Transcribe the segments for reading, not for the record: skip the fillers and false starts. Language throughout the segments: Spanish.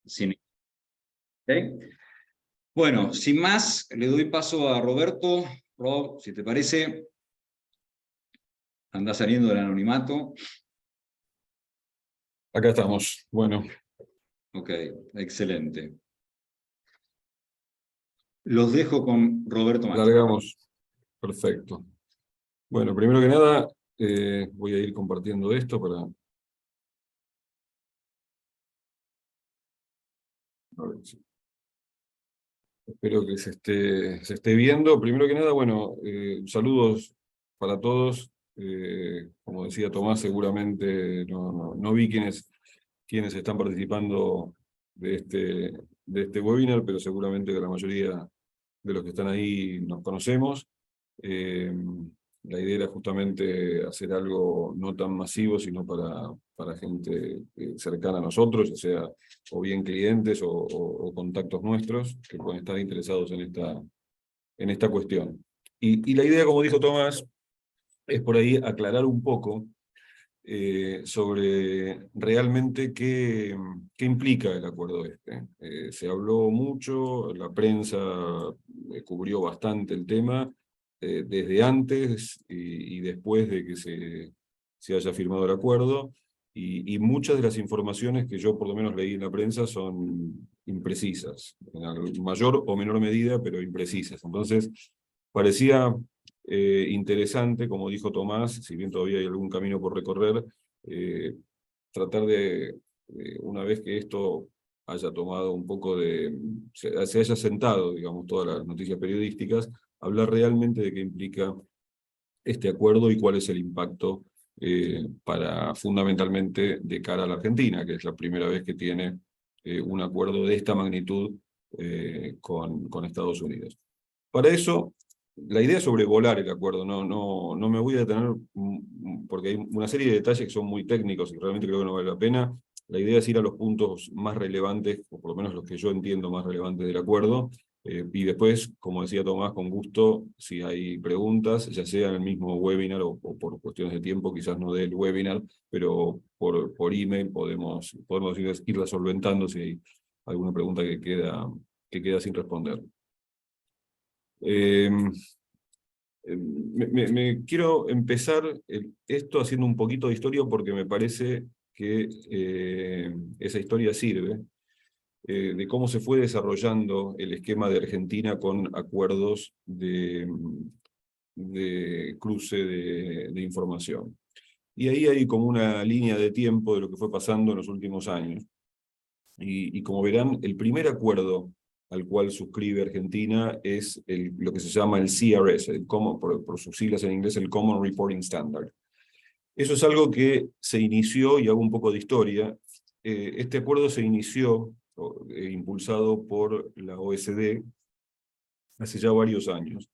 Sin... ¿Okay? Bueno, sin más, le doy paso a Roberto. Rob, si te parece, anda saliendo del anonimato. Acá estamos. Bueno. Ok, excelente. Los dejo con Roberto Machi. Largamos. Perfecto. Bueno, primero que nada, voy a ir compartiendo esto para... A ver, sí. Espero que se esté viendo. Primero que nada, bueno, saludos para todos. Como decía Tomás, seguramente no vi quiénes están participando de este webinar, pero seguramente que la mayoría de los que están ahí nos conocemos. La idea era justamente hacer algo no tan masivo, sino para gente cercana a nosotros, ya sea o bien clientes o contactos nuestros que pueden estar interesados en esta cuestión. Y la idea, como dijo Tomás, es por ahí aclarar un poco sobre realmente qué implica el acuerdo este. Se habló mucho, la prensa cubrió bastante el tema, desde antes y después de que se haya firmado el acuerdo, y muchas de las informaciones que yo por lo menos leí en la prensa son imprecisas, en mayor o menor medida, pero imprecisas. Entonces, parecía interesante, como dijo Tomás, si bien todavía hay algún camino por recorrer, tratar de, una vez que esto haya tomado un poco se haya sentado, digamos, todas las noticias periodísticas, hablar realmente de qué implica este acuerdo y cuál es el impacto fundamentalmente de cara a la Argentina, que es la primera vez que tiene un acuerdo de esta magnitud con Estados Unidos. Para eso, la idea es sobrevolar el acuerdo, no me voy a detener porque hay una serie de detalles que son muy técnicos y realmente creo que no vale la pena. La idea es ir a los puntos más relevantes, o por lo menos los que yo entiendo más relevantes del acuerdo, y después, como decía Tomás, con gusto, si hay preguntas, ya sea en el mismo webinar o por cuestiones de tiempo, quizás no del webinar, pero por email podemos irla solventando si hay alguna pregunta que queda sin responder. Me quiero empezar esto haciendo un poquito de historia porque me parece que esa historia sirve de cómo se fue desarrollando el esquema de Argentina con acuerdos de cruce de información. Y ahí hay como una línea de tiempo de lo que fue pasando en los últimos años. Y como verán, el primer acuerdo al cual suscribe Argentina es lo que se llama el CRS, por sus siglas en inglés, el Common Reporting Standard. Eso es algo que se inició, y hago un poco de historia, este acuerdo se inició, impulsado por la OSD, hace ya varios años.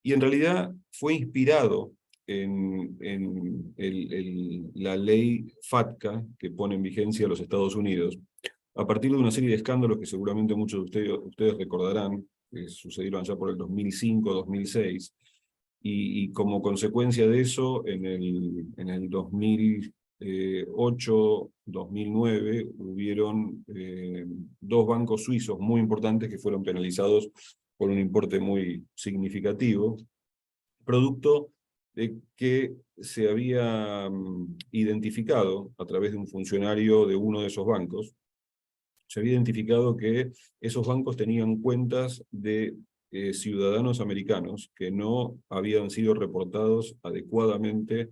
Y en realidad fue inspirado en la ley FATCA que pone en vigencia los Estados Unidos, a partir de una serie de escándalos que seguramente muchos de ustedes recordarán, que sucedieron allá por el 2005-2006, y como consecuencia de eso, en el 2008-2009 hubieron dos bancos suizos muy importantes que fueron penalizados por un importe muy significativo, producto de que se había identificado a través de un funcionario de uno de esos bancos, se había identificado que esos bancos tenían cuentas de ciudadanos americanos que no habían sido reportados adecuadamente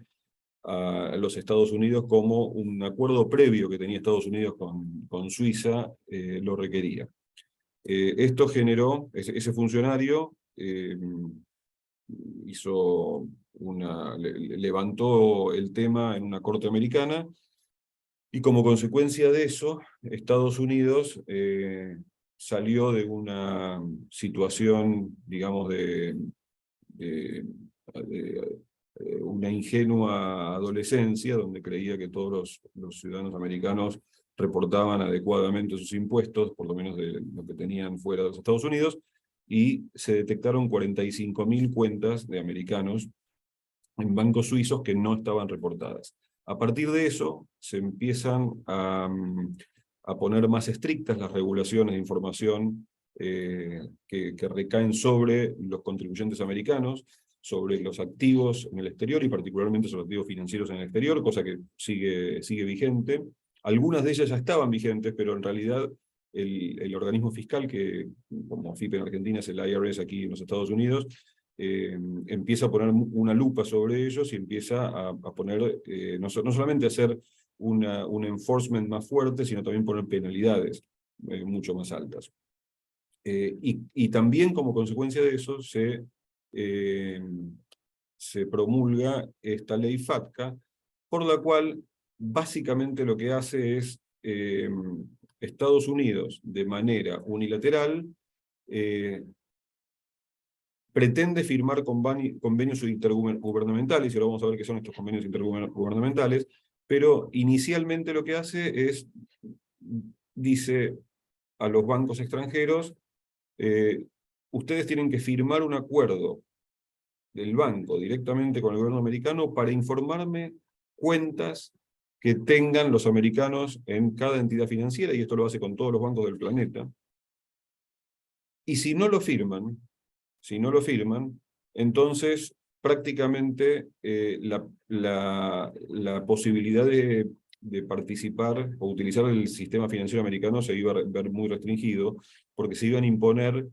a los Estados Unidos, como un acuerdo previo que tenía Estados Unidos con Suiza lo requería. Esto generó, ese funcionario levantó el tema en una corte americana, y como consecuencia de eso, Estados Unidos salió de una situación, digamos, de una ingenua adolescencia, donde creía que todos los ciudadanos americanos reportaban adecuadamente sus impuestos, por lo menos de lo que tenían fuera de los Estados Unidos, y se detectaron 45.000 cuentas de americanos en bancos suizos que no estaban reportadas. A partir de eso, se empiezan a poner más estrictas las regulaciones de información que recaen sobre los contribuyentes americanos, sobre los activos en el exterior y particularmente sobre los activos financieros en el exterior, cosa que sigue vigente. Algunas de ellas ya estaban vigentes, pero en realidad el organismo fiscal, que como AFIP en Argentina es el IRS aquí en los Estados Unidos, empieza a poner una lupa sobre ellos y empieza a poner, no solamente a hacer un enforcement más fuerte, sino también poner penalidades mucho más altas. Y también como consecuencia de eso se promulga esta ley FATCA, por la cual básicamente lo que hace es Estados Unidos, de manera unilateral, pretende firmar convenios intergubernamentales, y ahora vamos a ver qué son estos convenios intergubernamentales, pero inicialmente lo que hace es, dice a los bancos extranjeros, ustedes tienen que firmar un acuerdo del banco directamente con el gobierno americano para informarme cuentas que tengan los americanos en cada entidad financiera, y esto lo hace con todos los bancos del planeta. Y si no lo firman, entonces prácticamente la posibilidad de participar o utilizar el sistema financiero americano se iba a ver muy restringido, porque se iban a imponer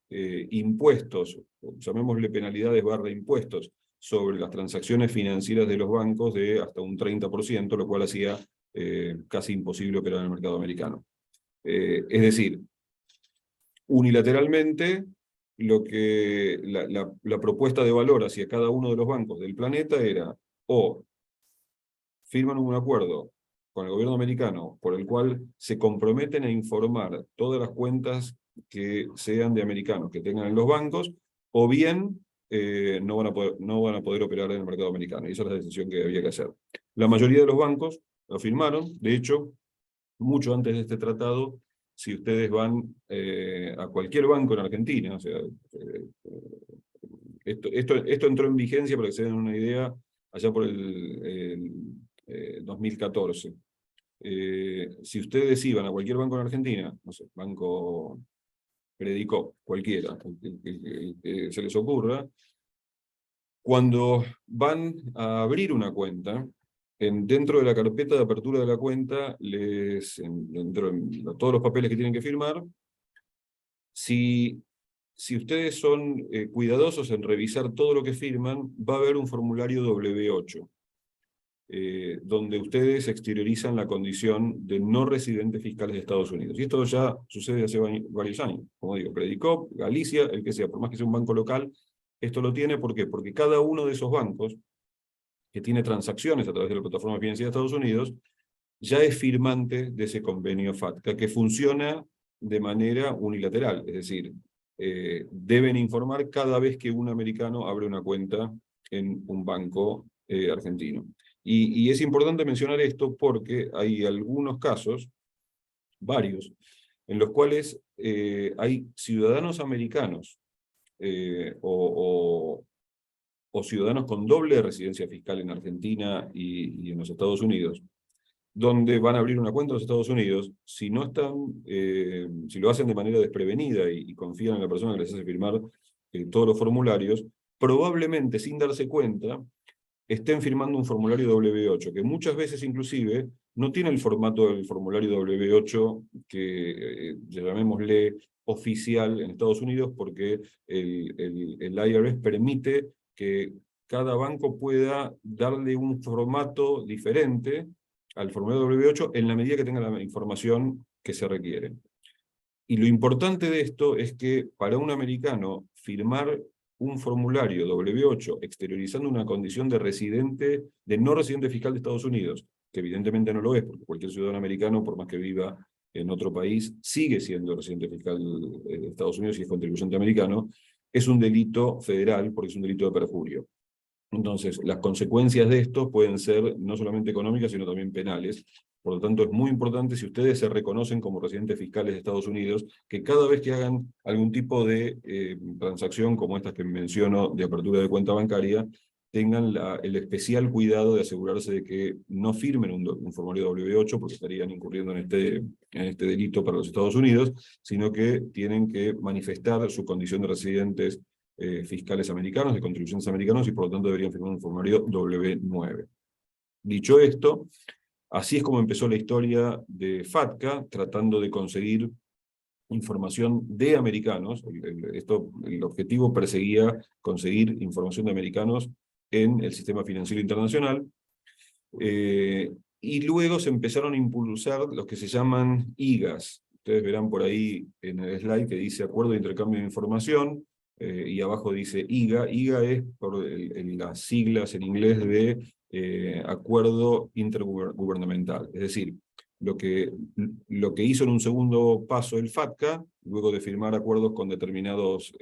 impuestos, llamémosle penalidades / impuestos, sobre las transacciones financieras de los bancos de hasta un 30%, lo cual hacía casi imposible operar en el mercado americano. Es decir, unilateralmente, la propuesta de valor hacia cada uno de los bancos del planeta era o firman un acuerdo con el gobierno americano por el cual se comprometen a informar todas las cuentas que sean de americanos que tengan en los bancos, o bien no van a poder operar en el mercado americano. Y esa es la decisión que había que hacer. La mayoría de los bancos lo firmaron. De hecho, mucho antes de este tratado, si ustedes van a cualquier banco en Argentina, o sea, esto entró en vigencia, para que se den una idea, allá por el 2014. Si ustedes iban a cualquier banco en Argentina, no sé, Banco Credicop, cualquiera, que se les ocurra, cuando van a abrir una cuenta, dentro de la carpeta de apertura de la cuenta, dentro de todos los papeles que tienen que firmar, si ustedes son cuidadosos en revisar todo lo que firman, va a haber un formulario W8, donde ustedes exteriorizan la condición de no residentes fiscales de Estados Unidos. Y esto ya sucede hace varios años. Como digo, Credicop, Galicia, el que sea, por más que sea un banco local, esto lo tiene. ¿Por qué? Porque cada uno de esos bancos que tiene transacciones a través de la plataforma financiera de Estados Unidos, ya es firmante de ese convenio FATCA, que funciona de manera unilateral. Es decir, deben informar cada vez que un americano abre una cuenta en un banco argentino. Y es importante mencionar esto porque hay algunos casos, varios, en los cuales hay ciudadanos americanos o ciudadanos con doble residencia fiscal en Argentina y en los Estados Unidos, donde van a abrir una cuenta en los Estados Unidos. Si no están, si lo hacen de manera desprevenida y confían en la persona que les hace firmar todos los formularios, probablemente sin darse cuenta estén firmando un formulario W8, que muchas veces inclusive no tiene el formato del formulario W8 que llamémosle oficial en Estados Unidos, porque el IRS permite que cada banco pueda darle un formato diferente al formulario W8 en la medida que tenga la información que se requiere. Y lo importante de esto es que para un americano firmar un formulario W8 exteriorizando una condición de no residente fiscal de Estados Unidos, que evidentemente no lo es, porque cualquier ciudadano americano, por más que viva en otro país, sigue siendo residente fiscal de Estados Unidos y es contribuyente americano, es un delito federal porque es un delito de perjurio. Entonces, las consecuencias de esto pueden ser no solamente económicas, sino también penales. Por lo tanto, es muy importante, si ustedes se reconocen como residentes fiscales de Estados Unidos, que cada vez que hagan algún tipo de transacción como estas que menciono de apertura de cuenta bancaria, tengan el especial cuidado de asegurarse de que no firmen un formulario W8, porque estarían incurriendo en este delito para los Estados Unidos, sino que tienen que manifestar su condición de residentes fiscales americanos, de contribuciones americanos, y por lo tanto deberían firmar un formulario W9. Dicho esto, así es como empezó la historia de FATCA, tratando de conseguir información de americanos. El objetivo perseguía conseguir información de americanos en el sistema financiero internacional, y luego se empezaron a impulsar los que se llaman IGAs. Ustedes verán por ahí en el slide que dice Acuerdo de Intercambio de Información, y abajo dice IGA. IGA es por las siglas en inglés de Acuerdo Intergubernamental. Es decir, lo que hizo en un segundo paso el FATCA, luego de firmar acuerdos con determinadas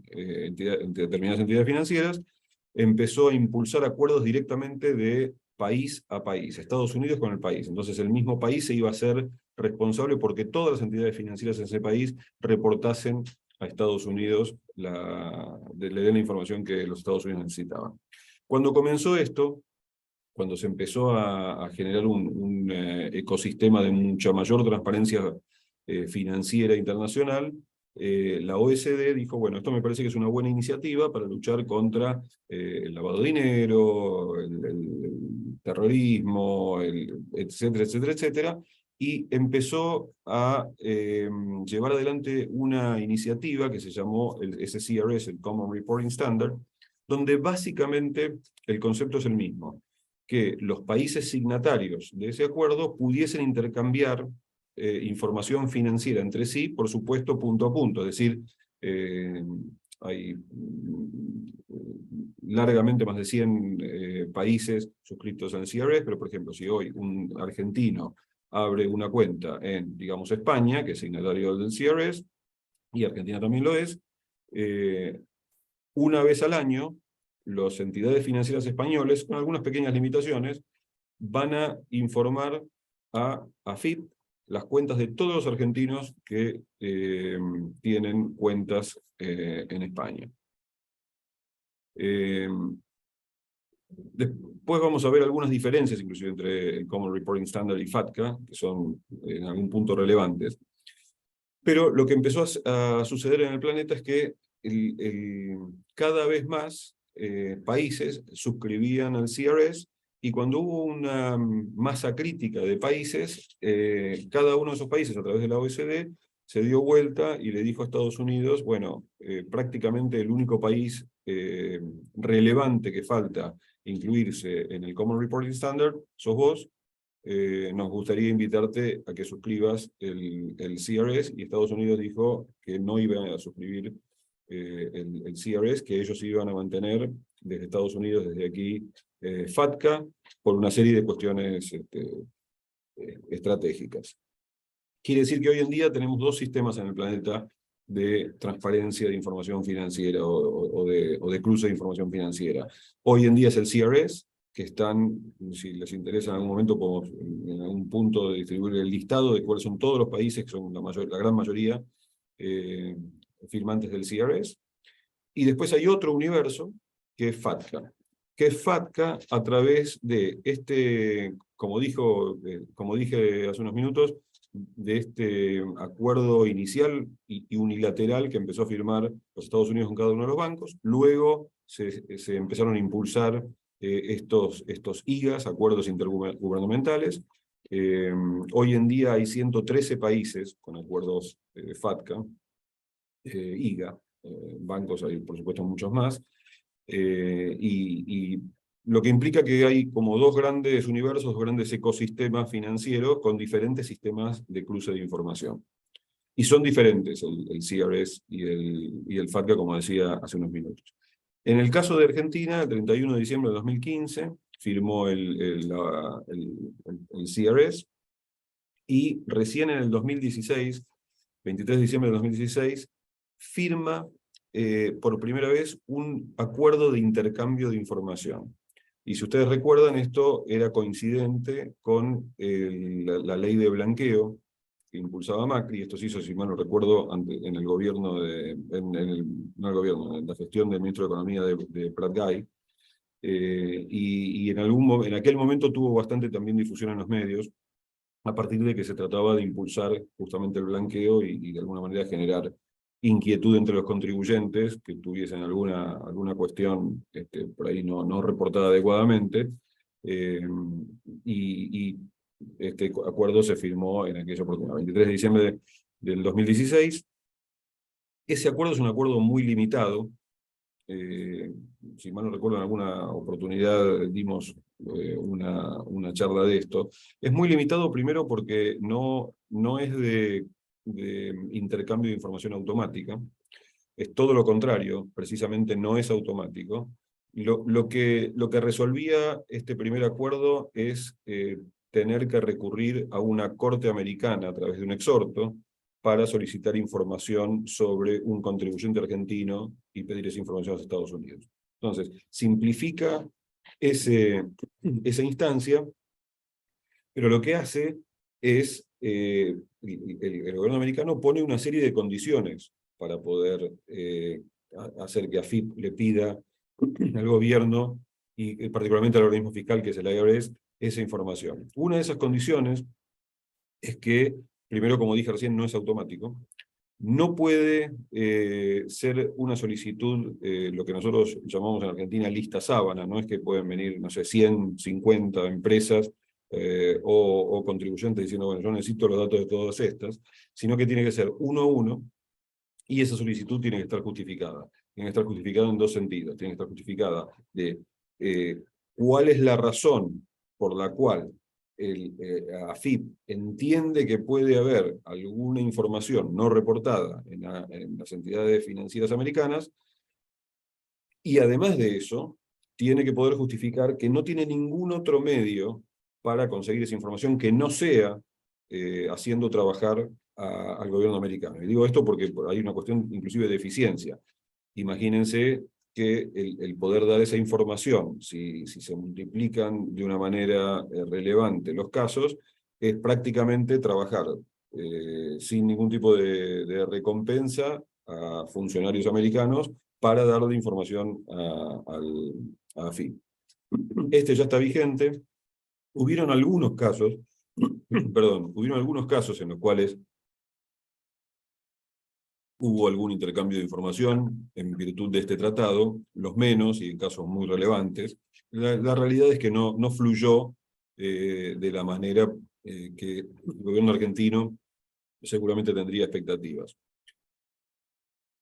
entidades financieras, empezó a impulsar acuerdos directamente de país a país, Estados Unidos con el país. Entonces el mismo país se iba a ser responsable porque todas las entidades financieras en ese país reportasen a Estados Unidos, le den la información que los Estados Unidos necesitaban. Cuando comenzó esto, cuando se empezó a generar un ecosistema de mucha mayor transparencia financiera internacional, la OECD dijo, bueno, esto me parece que es una buena iniciativa para luchar contra el lavado de dinero, el terrorismo, etcétera, etcétera, etcétera, y empezó a llevar adelante una iniciativa que se llamó el SCRS, el Common Reporting Standard, donde básicamente el concepto es el mismo, que los países signatarios de ese acuerdo pudiesen intercambiar información financiera entre sí, por supuesto, punto a punto. Es decir, hay largamente más de 100 países suscritos al CRS, pero por ejemplo, si hoy un argentino abre una cuenta en, digamos, España, que es signatario del CRS, y Argentina también lo es, una vez al año, las entidades financieras españoles, con algunas pequeñas limitaciones, van a informar a AFIP las cuentas de todos los argentinos que tienen cuentas en España. Después vamos a ver algunas diferencias, inclusive entre el Common Reporting Standard y FATCA, que son en algún punto relevantes. Pero lo que empezó a suceder en el planeta es que cada vez más países suscribían al CRS, y cuando hubo una masa crítica de países, cada uno de esos países, a través de la OECD, se dio vuelta y le dijo a Estados Unidos, bueno, prácticamente el único país relevante que falta incluirse en el Common Reporting Standard sos vos. Nos gustaría invitarte a que suscribas el CRS, y Estados Unidos dijo que no iba a suscribir el CRS, que ellos iban a mantener desde Estados Unidos, desde aquí, FATCA, por una serie de cuestiones estratégicas. Quiere decir que hoy en día tenemos dos sistemas en el planeta de transparencia de información financiera o de cruce de información financiera. Hoy en día es el CRS, que están, si les interesa en algún momento, podemos en algún punto de distribuir el listado de cuáles son todos los países, que son la gran mayoría firmantes del CRS. Y después hay otro universo, que es FATCA. Que es FATCA a través de como dije hace unos minutos, de este acuerdo inicial y unilateral que empezó a firmar los Estados Unidos con cada uno de los bancos. Luego se empezaron a impulsar estos IGAs, acuerdos intergubernamentales. Hoy en día hay 113 países con acuerdos FATCA, IGA, bancos hay por supuesto muchos más, y lo que implica que hay como dos grandes universos, dos grandes ecosistemas financieros con diferentes sistemas de cruce de información. Y son diferentes el CRS y el FATCA, como decía hace unos minutos. En el caso de Argentina, el 31 de diciembre de 2015, firmó el CRS, y recién en el 2016, 23 de diciembre de 2016, firma por primera vez un acuerdo de intercambio de información. Y si ustedes recuerdan, esto era coincidente con la ley de blanqueo que impulsaba Macri. Esto se hizo, si mal no recuerdo, en el gobierno en la gestión del ministro de Economía de Prat Gay. y en aquel momento tuvo bastante también difusión en los medios, a partir de que se trataba de impulsar justamente el blanqueo y de alguna manera generar inquietud entre los contribuyentes que tuviesen alguna cuestión por ahí no reportada adecuadamente, y este acuerdo se firmó en aquella oportunidad, 23 de diciembre del 2016. Ese acuerdo es un acuerdo muy limitado. Si mal no recuerdo, en alguna oportunidad dimos una charla de esto. Es muy limitado primero porque no es de intercambio de información automática, es todo lo contrario, precisamente no es automático. Lo que resolvía este primer acuerdo es tener que recurrir a una corte americana a través de un exhorto para solicitar información sobre un contribuyente argentino y pedir esa información a los Estados Unidos. Entonces, simplifica esa instancia, pero lo que hace es, el gobierno americano pone una serie de condiciones para poder hacer que AFIP le pida al gobierno, y particularmente al organismo fiscal, que es el IRS, esa información. Una de esas condiciones es que, primero, como dije recién, no es automático. No puede ser una solicitud, lo que nosotros llamamos en Argentina lista sábana, no es que pueden venir, no sé, 150 empresas o contribuyentes diciendo, bueno, yo necesito los datos de todas estas, sino que tiene que ser uno a uno, y esa solicitud tiene que estar justificada. Tiene que estar justificada en dos sentidos. Tiene que estar justificada de cuál es la razón por la cual AFIP entiende que puede haber alguna información no reportada en las entidades financieras americanas, y además de eso, tiene que poder justificar que no tiene ningún otro medio para conseguir esa información que no sea haciendo trabajar al gobierno americano. Y digo esto porque hay una cuestión inclusive de eficiencia. Imagínense que el poder dar esa información, si se multiplican de una manera relevante los casos, es prácticamente trabajar sin ningún tipo de recompensa a funcionarios americanos para darle información a AFIP. Este ya está vigente. Hubieron algunos casos, hubieron algunos casos en los cuales hubo algún intercambio de información en virtud de este tratado, los menos y en casos muy relevantes. La realidad es que no fluyó de la manera que el gobierno argentino seguramente tendría expectativas.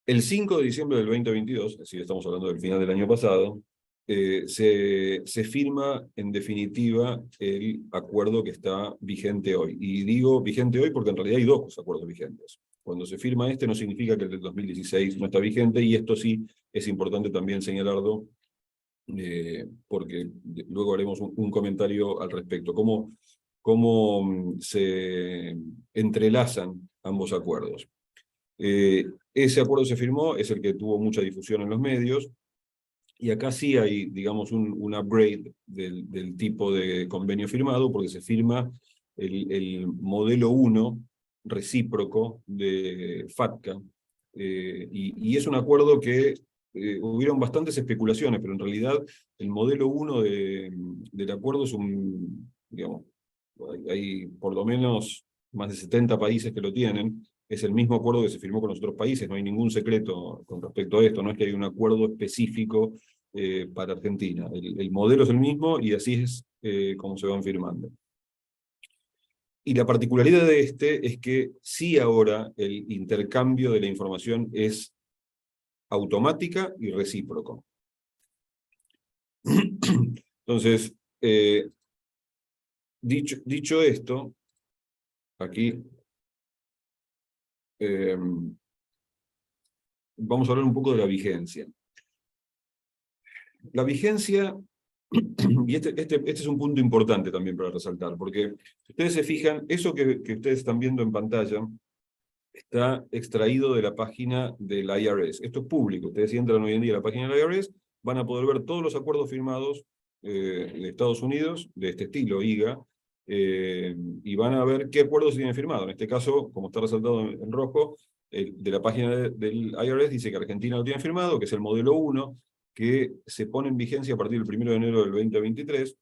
El 5 de diciembre del 2022, es decir, estamos hablando del final del año pasado, se firma en definitiva el acuerdo que está vigente hoy. Y digo vigente hoy porque en realidad hay dos acuerdos vigentes. Cuando se firma este no significa que el del 2016 no está vigente, y esto sí es importante también señalarlo, porque luego haremos un comentario al respecto. Cómo se entrelazan ambos acuerdos. Ese acuerdo se firmó, es el que tuvo mucha difusión en los medios, y acá sí hay, digamos, un upgrade del tipo de convenio firmado, porque se firma el modelo 1 recíproco de FATCA, y es un acuerdo que hubieron bastantes especulaciones, pero en realidad el modelo 1 del acuerdo es digamos, hay por lo menos más de 70 países que lo tienen. Es el mismo acuerdo que se firmó con los otros países, no hay ningún secreto con respecto a esto, no es que hay un acuerdo específico para Argentina. El modelo es el mismo y así es como se van firmando. Y la particularidad de este es que sí, ahora el intercambio de la información es automática y recíproco. Entonces, dicho esto, aquí vamos a hablar un poco de la vigencia. La vigencia, y este es un punto importante también para resaltar, porque si ustedes se fijan, eso que ustedes están viendo en pantalla está extraído de la página del IRS. Esto es público. Ustedes si entran hoy en día a la página del IRS, van a poder ver todos los acuerdos firmados de Estados Unidos, de este estilo, IGA, y van a ver qué acuerdos tienen firmado. En este caso, como está resaltado en rojo, de la página del IRS dice que Argentina lo tiene firmado, que es el modelo 1, que se pone en vigencia a partir del 1 de enero del 2023,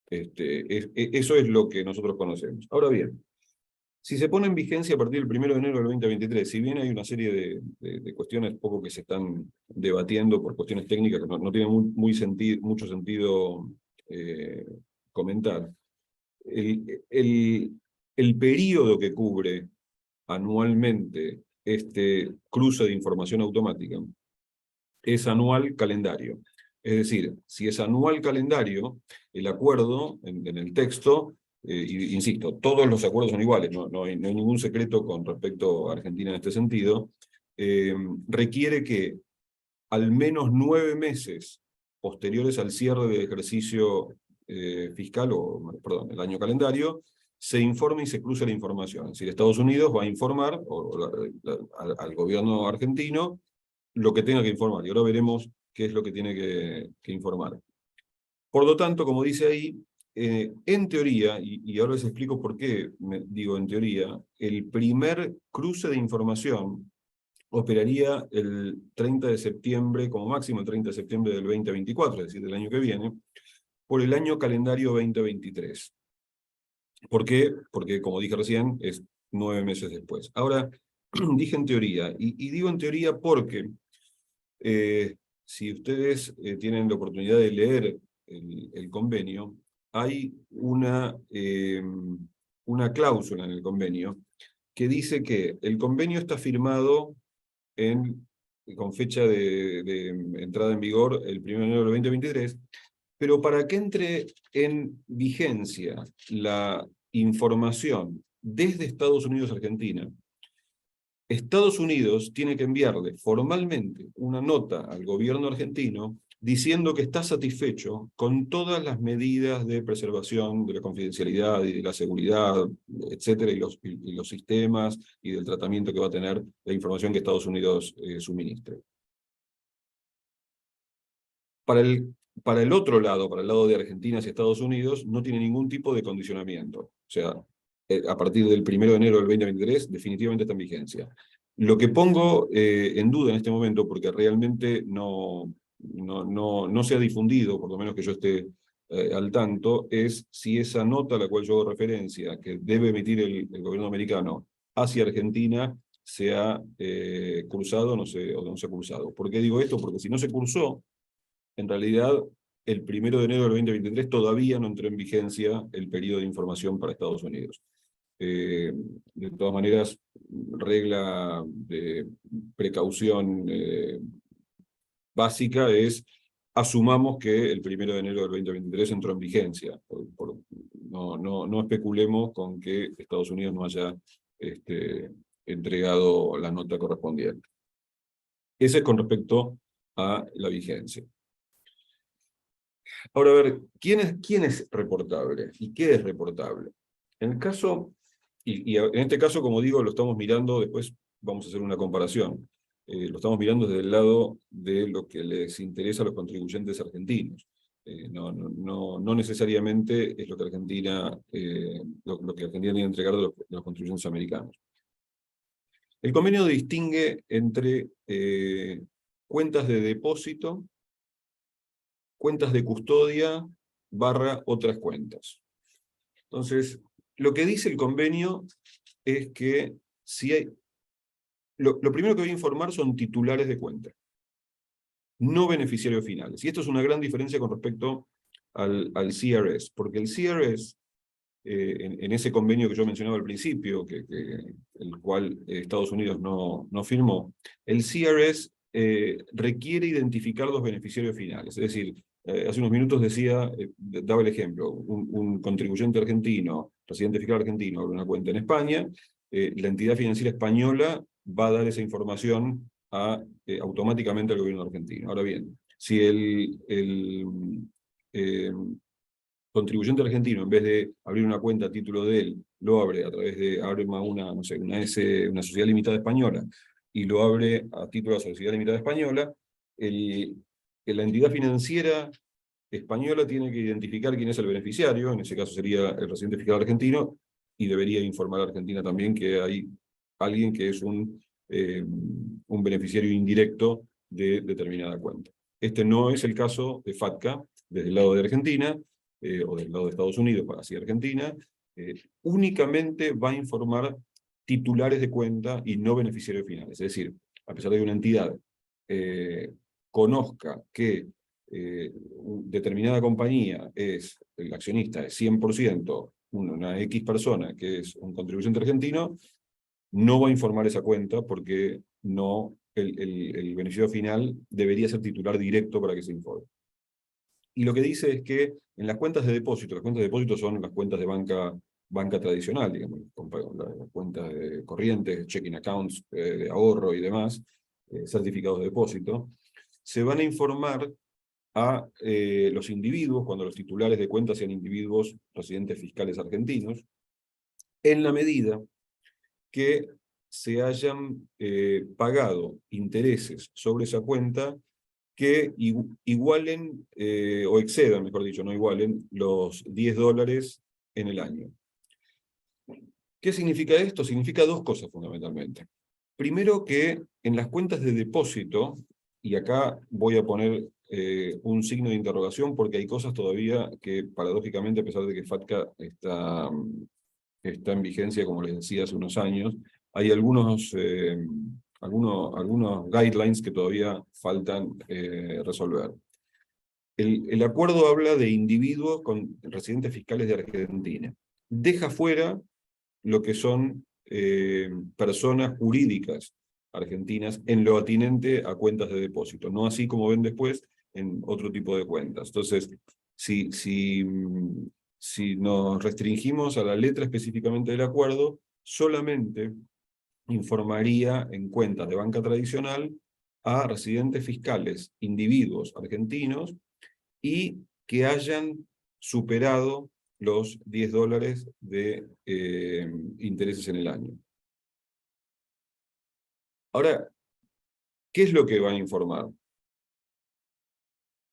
eso es lo que nosotros conocemos. Ahora bien, si se pone en vigencia a partir del 1 de enero del 2023, si bien hay una serie de cuestiones poco que se están debatiendo por cuestiones técnicas que no tiene mucho sentido comentar, el periodo que cubre anualmente este cruce de información automática es anual calendario. Es decir, si es anual calendario, el acuerdo en el texto, insisto, todos los acuerdos son iguales, no hay ningún secreto con respecto a Argentina en este sentido, requiere que al menos 9 meses posteriores al cierre del ejercicio fiscal, perdón, el año calendario, se informe y se cruce la información. Es decir, Estados Unidos va a informar al gobierno argentino lo que tenga que informar, y ahora veremos qué es lo que tiene que informar. Por lo tanto, como dice ahí, en teoría, y ahora les explico por qué digo en teoría, el primer cruce de información operaría el 30 de septiembre, como máximo el 30 de septiembre del 2024, es decir, del año que viene, por el año calendario 2023. ¿Por qué? Porque, como dije recién, es 9 meses después. Ahora, dije en teoría, y digo en teoría porque si ustedes tienen la oportunidad de leer el convenio, hay una cláusula en el convenio que dice que el convenio está firmado con fecha de entrada en vigor el 1 de enero del 2023, pero para que entre en vigencia la información desde Estados Unidos a Argentina, Estados Unidos tiene que enviarle formalmente una nota al gobierno argentino diciendo que está satisfecho con todas las medidas de preservación de la confidencialidad y de la seguridad, etcétera, y los sistemas y del tratamiento que va a tener la información que Estados Unidos suministre. Para el otro lado, para el lado de Argentina hacia Estados Unidos, no tiene ningún tipo de condicionamiento. O sea, a partir del 1 de enero del 2023, definitivamente está en vigencia. Lo que pongo en duda en este momento, porque realmente no se ha difundido, por lo menos que yo esté al tanto, es si esa nota a la cual yo hago referencia, que debe emitir el gobierno americano hacia Argentina, se ha cursado o no se ha cursado. ¿Por qué digo esto? Porque si no se cursó, en realidad, el 1 de enero del 2023 todavía no entró en vigencia el periodo de información para Estados Unidos. De todas maneras, regla de precaución básica es, asumamos que el 1 de enero del 2023 entró en vigencia. No especulemos con que Estados Unidos no haya entregado la nota correspondiente. Ese es con respecto a la vigencia. Ahora, a ver, ¿quién es reportable? ¿Y qué es reportable? En el caso, y en este caso, como digo, lo estamos mirando, después vamos a hacer una comparación. Lo estamos mirando desde el lado de lo que les interesa a los contribuyentes argentinos. No necesariamente es lo que Argentina, lo que Argentina tiene que entregar de los contribuyentes americanos. El convenio distingue entre cuentas de depósito, cuentas de custodia / otras cuentas. Entonces, lo que dice el convenio es que si hay... Lo primero que voy a informar son titulares de cuenta, no beneficiarios finales. Y esto es una gran diferencia con respecto al CRS, porque el CRS, en ese convenio que yo mencionaba al principio, el cual Estados Unidos no firmó, el CRS requiere identificar los beneficiarios finales. Es decir, hace unos minutos daba el ejemplo, un contribuyente argentino, residente fiscal argentino, abre una cuenta en España, la entidad financiera española va a dar esa información automáticamente al gobierno argentino. Ahora bien, si el contribuyente argentino, en vez de abrir una cuenta a título de él, lo abre a través de, una sociedad limitada española, y lo abre a título de la sociedad limitada española, la entidad financiera española tiene que identificar quién es el beneficiario, en ese caso sería el residente fiscal argentino, y debería informar a Argentina también que hay alguien que es un un beneficiario indirecto de determinada cuenta. Este no es el caso de FATCA desde el lado de Argentina, o del lado de Estados Unidos hacia Argentina. Únicamente va a informar titulares de cuenta y no beneficiarios finales. Es decir, a pesar de que una entidad conozca que determinada compañía el accionista es 100%, una X persona que es un contribuyente argentino, no va a informar esa cuenta porque no, el beneficiario final debería ser titular directo para que se informe. Y lo que dice es que en las cuentas de depósito son las cuentas de banca tradicional, digamos, las cuentas de corrientes, checking accounts, de ahorro y demás, certificados de depósito, se van a informar a los individuos, cuando los titulares de cuentas sean individuos residentes fiscales argentinos, en la medida que se hayan pagado intereses sobre esa cuenta que igualen o excedan, mejor dicho, no igualen, los $10 en el año. ¿Qué significa esto? Significa dos cosas fundamentalmente. Primero, que en las cuentas de depósito, y acá voy a poner un signo de interrogación porque hay cosas todavía que paradójicamente, a pesar de que FATCA está en vigencia, como les decía, hace unos años, hay algunos guidelines que todavía faltan resolver. El acuerdo habla de individuos con residentes fiscales de Argentina. Deja fuera lo que son personas jurídicas argentinas en lo atinente a cuentas de depósito, no así como ven después en otro tipo de cuentas. Entonces, si nos restringimos a la letra específicamente del acuerdo, solamente informaría en cuentas de banca tradicional a residentes fiscales, individuos argentinos, y que hayan superado los $10 de intereses en el año. Ahora, ¿qué es lo que va a informar?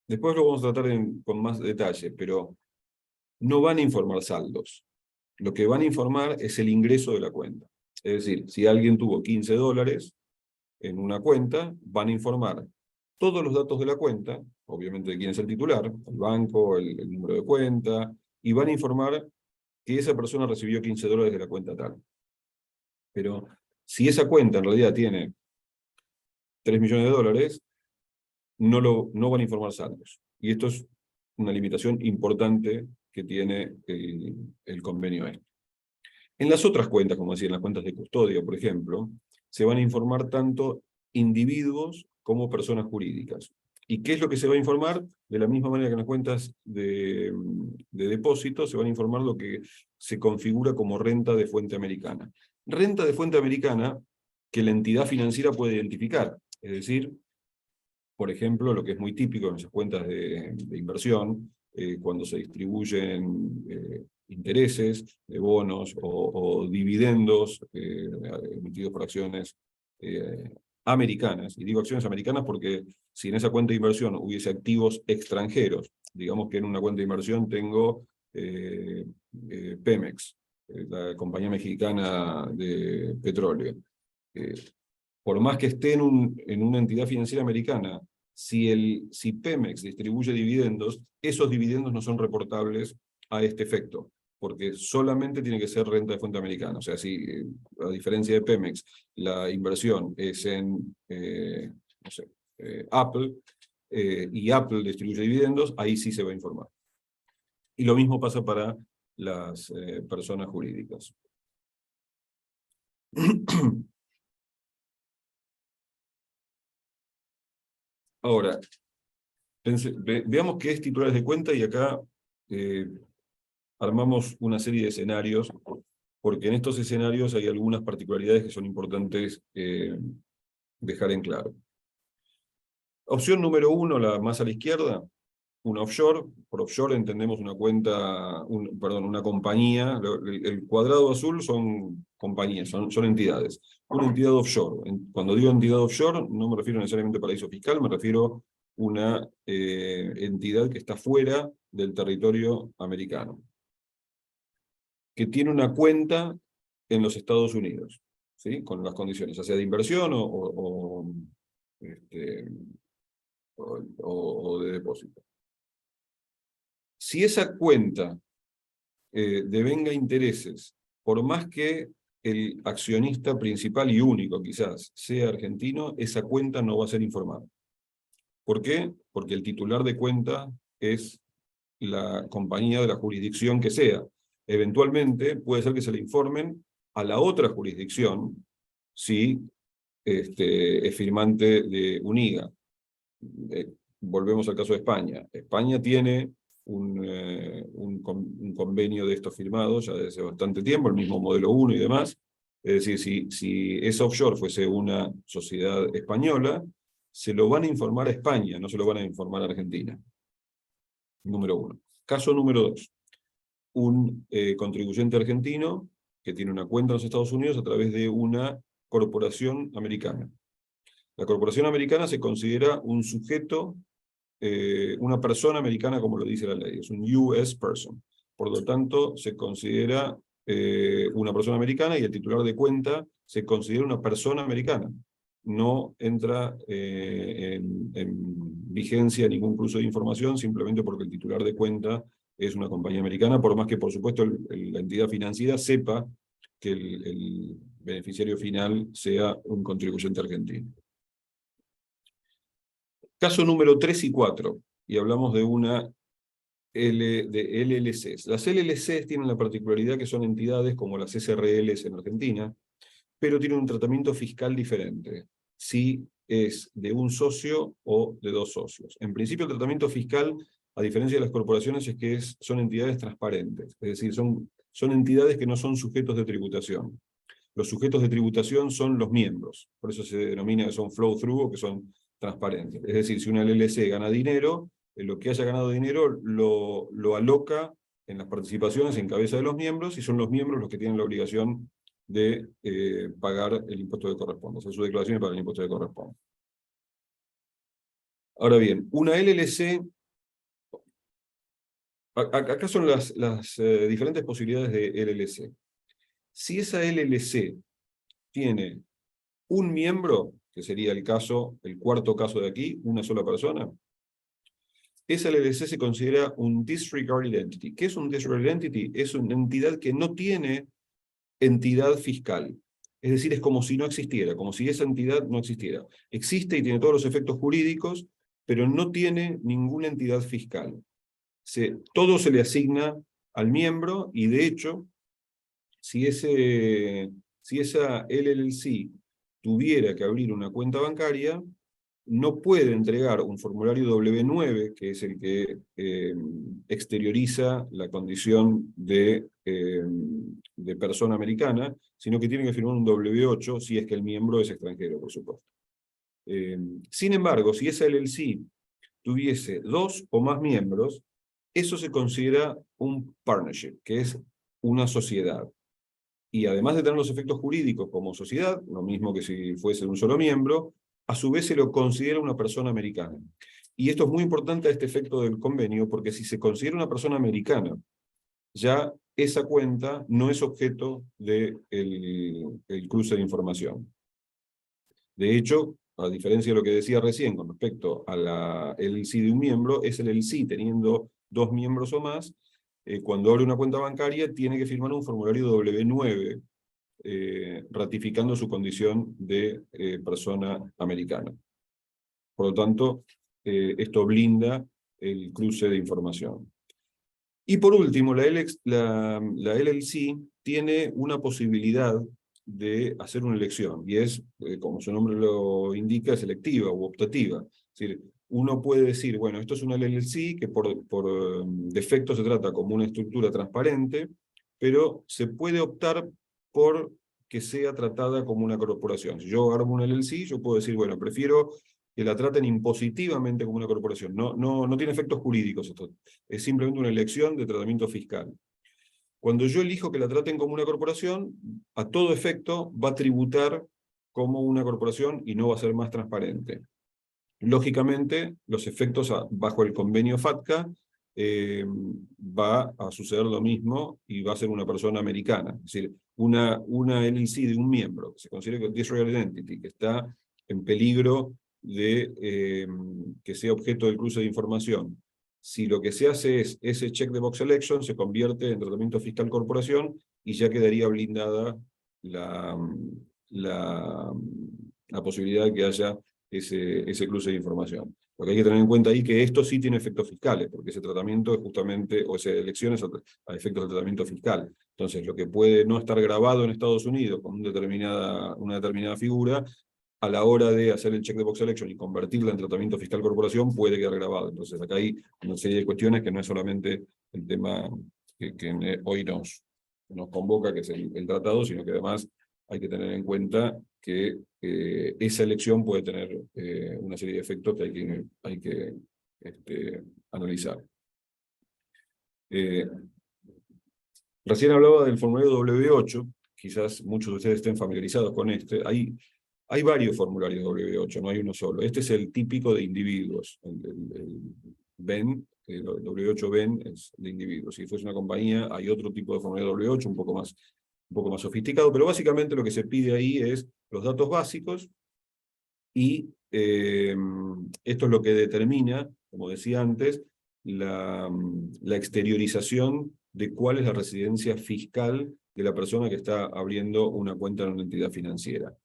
Después lo vamos a tratar con más detalle, pero no van a informar saldos. Lo que van a informar es el ingreso de la cuenta. Es decir, si alguien tuvo $15 en una cuenta, van a informar todos los datos de la cuenta, obviamente de quién es el titular, el banco, el número de cuenta, y van a informar que esa persona recibió $15 de la cuenta tal. Pero si esa cuenta en realidad tiene $3 millones, no van a informar saldos. Y esto es una limitación importante que tiene el convenio este. En las otras cuentas, como decía, en las cuentas de custodia, por ejemplo, se van a informar tanto individuos como personas jurídicas. ¿Y qué es lo que se va a informar? De la misma manera que en las cuentas de depósito se van a informar lo que se configura como renta de fuente americana. Renta de fuente americana que la entidad financiera puede identificar. Es decir, por ejemplo, lo que es muy típico en esas cuentas de inversión, cuando se distribuyen intereses de bonos o dividendos emitidos por acciones americanas. Y digo acciones americanas porque si en esa cuenta de inversión hubiese activos extranjeros, digamos que en una cuenta de inversión tengo Pemex, la compañía mexicana de petróleo. Por más que esté en una entidad financiera americana, si Pemex distribuye dividendos, esos dividendos no son reportables a este efecto, porque solamente tiene que ser renta de fuente americana. O sea, si a diferencia de Pemex, la inversión es en no sé, Apple, y Apple distribuye dividendos, ahí sí se va a informar. Y lo mismo pasa para las personas jurídicas. Ahora, veamos qué es titulares de cuenta, y acá armamos una serie de escenarios, porque en estos escenarios hay algunas particularidades que son importantes dejar en claro. Opción número 1, la más a la izquierda, una offshore. Por offshore entendemos una cuenta, una compañía. El cuadrado azul son compañías, son entidades. Una entidad offshore. Cuando digo entidad offshore, no me refiero necesariamente a paraíso fiscal, me refiero a una entidad que está fuera del territorio americano, que tiene una cuenta en los Estados Unidos. ¿sí? Con las condiciones, ya sea de inversión o de depósito. Si esa cuenta devenga intereses, por más que el accionista principal y único quizás sea argentino, esa cuenta no va a ser informada. ¿Por qué? Porque el titular de cuenta es la compañía de la jurisdicción que sea. Eventualmente puede ser que se le informen a la otra jurisdicción si es firmante de UNIGA. Volvemos al caso de España. España tiene un convenio de estos firmados ya desde hace bastante tiempo, el mismo modelo 1 y demás. Es decir, si esa offshore fuese una sociedad española, se lo van a informar a España, no se lo van a informar a Argentina. Número 1. Caso número 2. Un contribuyente argentino que tiene una cuenta en los Estados Unidos a través de una corporación americana. La corporación americana se considera un sujeto, una persona americana, como lo dice la ley, es un US person. Por lo tanto, se considera una persona americana y el titular de cuenta se considera una persona americana. No entra en vigencia ningún cruce de información simplemente porque el titular de cuenta es una compañía americana, por más que, por supuesto, la entidad financiera sepa que el beneficiario final sea un contribuyente argentino. Caso número 3 y 4, y hablamos de de LLCs. Las LLCs tienen la particularidad que son entidades como las SRLs en Argentina, pero tienen un tratamiento fiscal diferente, si es de un socio o de dos socios. En principio, el tratamiento fiscal, a diferencia de las corporaciones, es que son entidades transparentes, es decir, son entidades que no son sujetos de tributación. Los sujetos de tributación son los miembros, por eso se denomina que son flow-through o que son transparentes. Es decir, si una LLC gana dinero, lo que haya ganado dinero lo aloca en las participaciones en cabeza de los miembros, y son los miembros los que tienen la obligación de pagar el impuesto que corresponde, hacer sus declaraciones para el impuesto que corresponde. Ahora bien, una LLC, acá son las diferentes posibilidades de LLC. Si esa LLC tiene un miembro, que sería el cuarto caso de aquí, una sola persona, esa LLC se considera un disregarded entity. ¿Qué es un disregarded entity? Es una entidad que no tiene entidad fiscal. Es decir, es como si no existiera, como si esa entidad no existiera. Existe y tiene todos los efectos jurídicos, pero no tiene ninguna entidad fiscal. Todo se le asigna al miembro, y de hecho, si esa LLC tuviera que abrir una cuenta bancaria, no puede entregar un formulario W9, que es el que exterioriza la condición de persona americana, sino que tiene que firmar un W8 si es que el miembro es extranjero, por supuesto. Sin embargo, si esa LLC tuviese 2 o más miembros, eso se considera un partnership, que es una sociedad. Y además de tener los efectos jurídicos como sociedad, lo mismo que si fuese un solo miembro, a su vez se lo considera una persona americana. Y esto es muy importante a este efecto del convenio, porque si se considera una persona americana, ya esa cuenta no es objeto del cruce de información. De hecho, a diferencia de lo que decía recién con respecto a la LLC de un miembro, es el LLC teniendo 2 miembros o más, cuando abre una cuenta bancaria tiene que firmar un formulario W9 ratificando su condición de persona americana. Por lo tanto, esto blinda el cruce de información. Y por último, la LLC tiene una posibilidad de hacer una elección, y es, como su nombre lo indica, selectiva u optativa. Es decir, uno puede decir, bueno, esto es una LLC que por defecto se trata como una estructura transparente, pero se puede optar por que sea tratada como una corporación. Si yo armo una LLC, yo puedo decir, bueno, prefiero que la traten impositivamente como una corporación. No tiene efectos jurídicos esto. Es simplemente una elección de tratamiento fiscal. Cuando yo elijo que la traten como una corporación, a todo efecto va a tributar como una corporación y no va a ser más transparente. Lógicamente, los efectos bajo el convenio FATCA va a suceder lo mismo y va a ser una persona americana. Es decir, una LLC de un miembro que se considera disregarded entity, que está en peligro de que sea objeto del cruce de información. Si lo que se hace es ese check de box election, se convierte en tratamiento fiscal corporación y ya quedaría blindada la posibilidad de que haya ese cruce de información. Lo que hay que tener en cuenta ahí es que esto sí tiene efectos fiscales, porque ese tratamiento es justamente, o esa elección es a efectos del tratamiento fiscal. Entonces, lo que puede no estar grabado en Estados Unidos con una determinada figura, a la hora de hacer el check de box election y convertirla en tratamiento fiscal corporación, puede quedar grabado. Entonces, acá hay una serie de cuestiones que no es solamente el tema que hoy nos convoca, que es el tratado, sino que además hay que tener en cuenta que esa elección puede tener una serie de efectos que hay que analizar. Recién hablaba del formulario W8, quizás muchos de ustedes estén familiarizados con este. Hay varios formularios W8, no hay uno solo. Este es el típico de individuos. El BEN, el W8 BEN es de individuos. Si fuese una compañía, hay otro tipo de formulario W8, un poco más sofisticado, pero básicamente lo que se pide ahí es los datos básicos y esto es lo que determina, como decía antes, la exteriorización de cuál es la residencia fiscal de la persona que está abriendo una cuenta en una entidad financiera.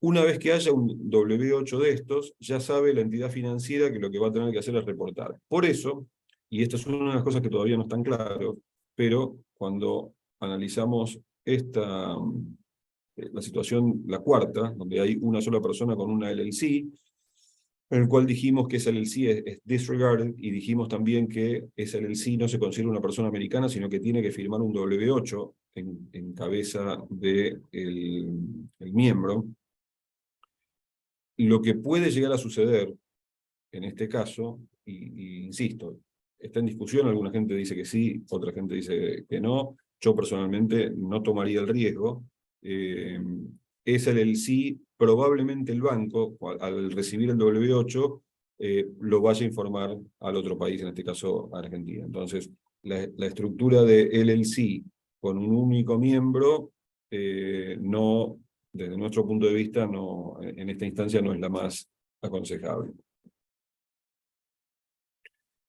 Una vez que haya un W8 de estos, ya sabe la entidad financiera que lo que va a tener que hacer es reportar. Por eso, y esto es una de las cosas que todavía no están claras, pero cuando analizamos la situación, la cuarta, donde hay una sola persona con una LLC, en el cual dijimos que esa LLC es disregarded, y dijimos también que esa LLC no se considera una persona americana, sino que tiene que firmar un W8 en cabeza del el miembro. Lo que puede llegar a suceder en este caso, y insisto, está en discusión, alguna gente dice que sí, otra gente dice que no, yo personalmente no tomaría el riesgo, es el sí, probablemente el banco, al recibir el W8, lo vaya a informar al otro país, en este caso a Argentina. Entonces, la estructura de LLC con un único miembro, no, desde nuestro punto de vista, no, en esta instancia no es la más aconsejable.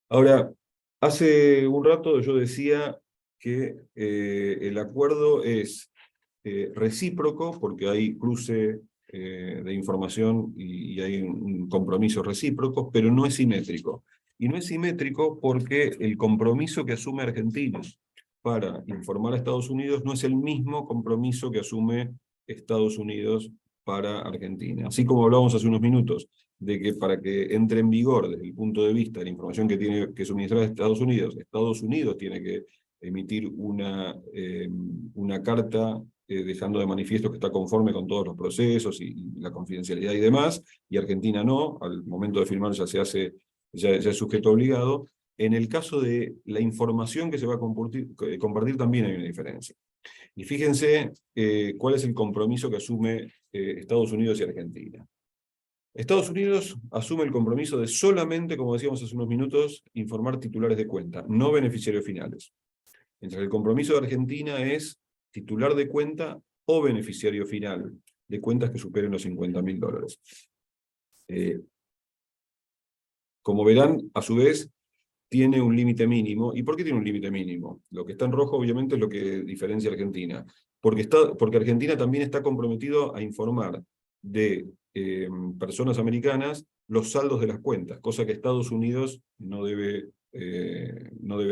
Ahora, hace un rato yo decía que el acuerdo es recíproco, porque hay cruce de información y hay un compromiso recíproco, pero no es simétrico. Y no es simétrico porque el compromiso que asume Argentina para informar a Estados Unidos no es el mismo compromiso que asume Estados Unidos para Argentina. Así como hablábamos hace unos minutos, de que para que entre en vigor desde el punto de vista de la información que tiene que suministrar Estados Unidos tiene que emitir una carta dejando de manifiesto que está conforme con todos los procesos y la confidencialidad y demás, y Argentina no, al momento de firmar ya es sujeto obligado. En el caso de la información que se va a compartir también hay una diferencia. Y fíjense cuál es el compromiso que asume Estados Unidos y Argentina. Estados Unidos asume el compromiso de solamente, como decíamos hace unos minutos, informar titulares de cuenta, no beneficiarios finales. Mientras que el compromiso de Argentina es titular de cuenta o beneficiario final de cuentas que superen los $50.000. Como verán, a su vez, tiene un límite mínimo. ¿Y por qué tiene un límite mínimo? Lo que está en rojo, obviamente, es lo que diferencia a Argentina. Porque Argentina también está comprometido a informar de personas americanas los saldos de las cuentas, cosa que Estados Unidos no debe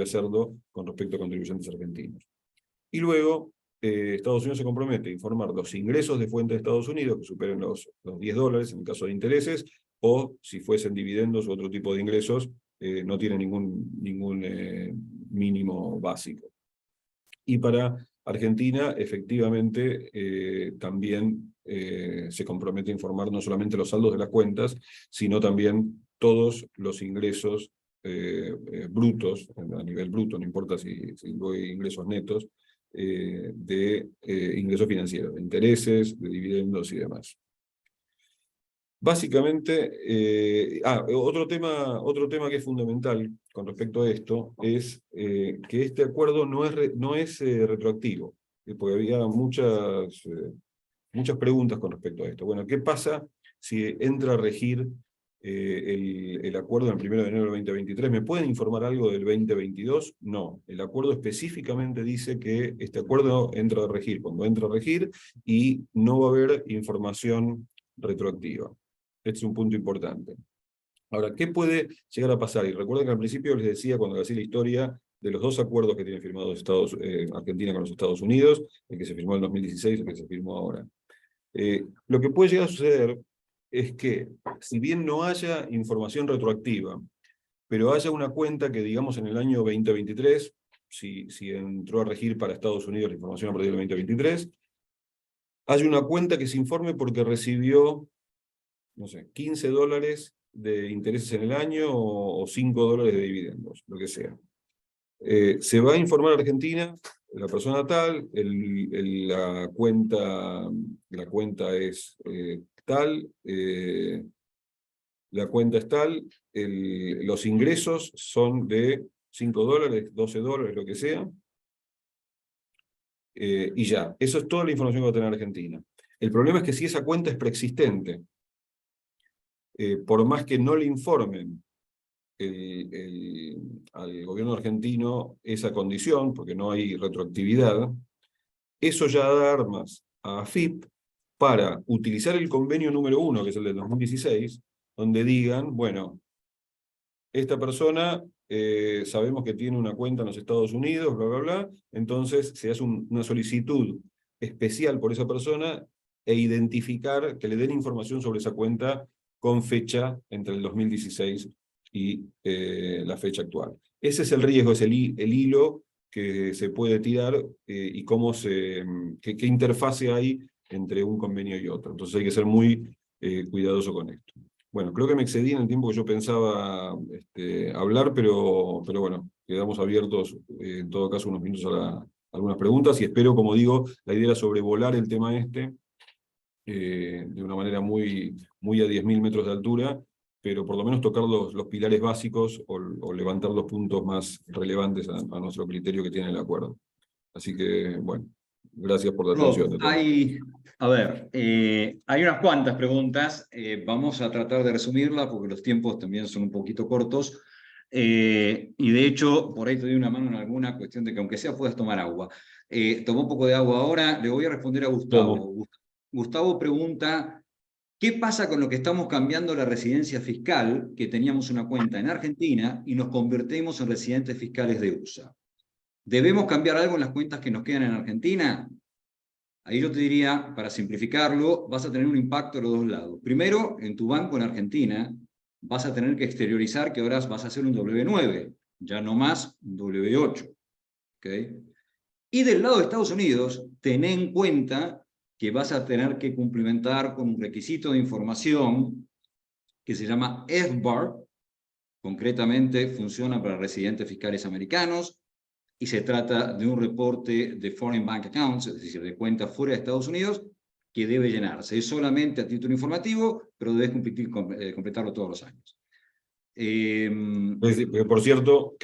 hacerlo con respecto a contribuyentes argentinos. Y luego, Estados Unidos se compromete a informar los ingresos de fuente de Estados Unidos que superen los $10 en el caso de intereses, o si fuesen dividendos u otro tipo de ingresos, no tiene ningún mínimo básico. Y para Argentina, efectivamente, también se compromete a informar no solamente los saldos de las cuentas, sino también todos los ingresos brutos, a nivel bruto, no importa si hay ingresos netos, de ingresos financieros, de intereses, de dividendos y demás. Básicamente, otro tema que es fundamental con respecto a esto es que este acuerdo no es retroactivo, porque había muchas preguntas con respecto a esto. Bueno, ¿qué pasa si entra a regir el acuerdo en el 1 de enero del 2023? ¿Me pueden informar algo del 2022? No, el acuerdo específicamente dice que este acuerdo entra a regir cuando entra a regir y no va a haber información retroactiva. Este es un punto importante. Ahora, ¿qué puede llegar a pasar? Y recuerden que al principio les decía, cuando hacía la historia de los dos acuerdos que tiene firmados Argentina con los Estados Unidos, el que se firmó en 2016 y el que se firmó ahora. Lo que puede llegar a suceder es que, si bien no haya información retroactiva, pero haya una cuenta que, digamos, en el año 2023, si entró a regir para Estados Unidos la información a partir del 2023, hay una cuenta que se informe porque recibió, no sé, $15 de intereses en el año o $5 de dividendos, lo que sea. Se va a informar a Argentina, la persona tal, la cuenta es tal, la cuenta es tal, los ingresos son de $5, $12, lo que sea, y ya. Eso es toda la información que va a tener Argentina. El problema es que si esa cuenta es preexistente, por más que no le informen al gobierno argentino esa condición, porque no hay retroactividad, eso ya da armas a AFIP para utilizar el convenio número 1, que es el del 2016, donde digan, bueno, esta persona sabemos que tiene una cuenta en los Estados Unidos, bla, bla, bla, entonces se hace una solicitud especial por esa persona e identificar, que le den información sobre esa cuenta con fecha entre el 2016 y la fecha actual. Ese es el riesgo, es el hilo que se puede tirar y qué interfase hay entre un convenio y otro. Entonces hay que ser muy cuidadoso con esto. Bueno, creo que me excedí en el tiempo que yo pensaba hablar, pero bueno, quedamos abiertos en todo caso unos minutos a algunas preguntas y espero, como digo, la idea era sobrevolar el tema de una manera muy a 10.000 metros de altura, pero por lo menos tocar los pilares básicos o levantar los puntos más relevantes a nuestro criterio que tiene el acuerdo. Así que, bueno, gracias por la atención. Rob, hay unas cuantas preguntas, vamos a tratar de resumirlas porque los tiempos también son un poquito cortos, y de hecho, por ahí te doy una mano en alguna cuestión de que aunque sea puedas tomar agua. Toma un poco de agua ahora, le voy a responder a Gustavo. Gustavo pregunta, ¿qué pasa con lo que estamos cambiando la residencia fiscal, que teníamos una cuenta en Argentina y nos convertimos en residentes fiscales de USA? ¿Debemos cambiar algo en las cuentas que nos quedan en Argentina? Ahí yo te diría, para simplificarlo, vas a tener un impacto de los dos lados. Primero, en tu banco en Argentina, vas a tener que exteriorizar que ahora vas a hacer un W9, ya no más un W8. ¿Okay? Y del lado de Estados Unidos, ten en cuenta que vas a tener que cumplimentar con un requisito de información que se llama FBAR, concretamente funciona para residentes fiscales americanos, y se trata de un reporte de Foreign Bank Accounts, es decir, de cuentas fuera de Estados Unidos, que debe llenarse. Es solamente a título informativo, pero debes completarlo todos los años. Que por cierto,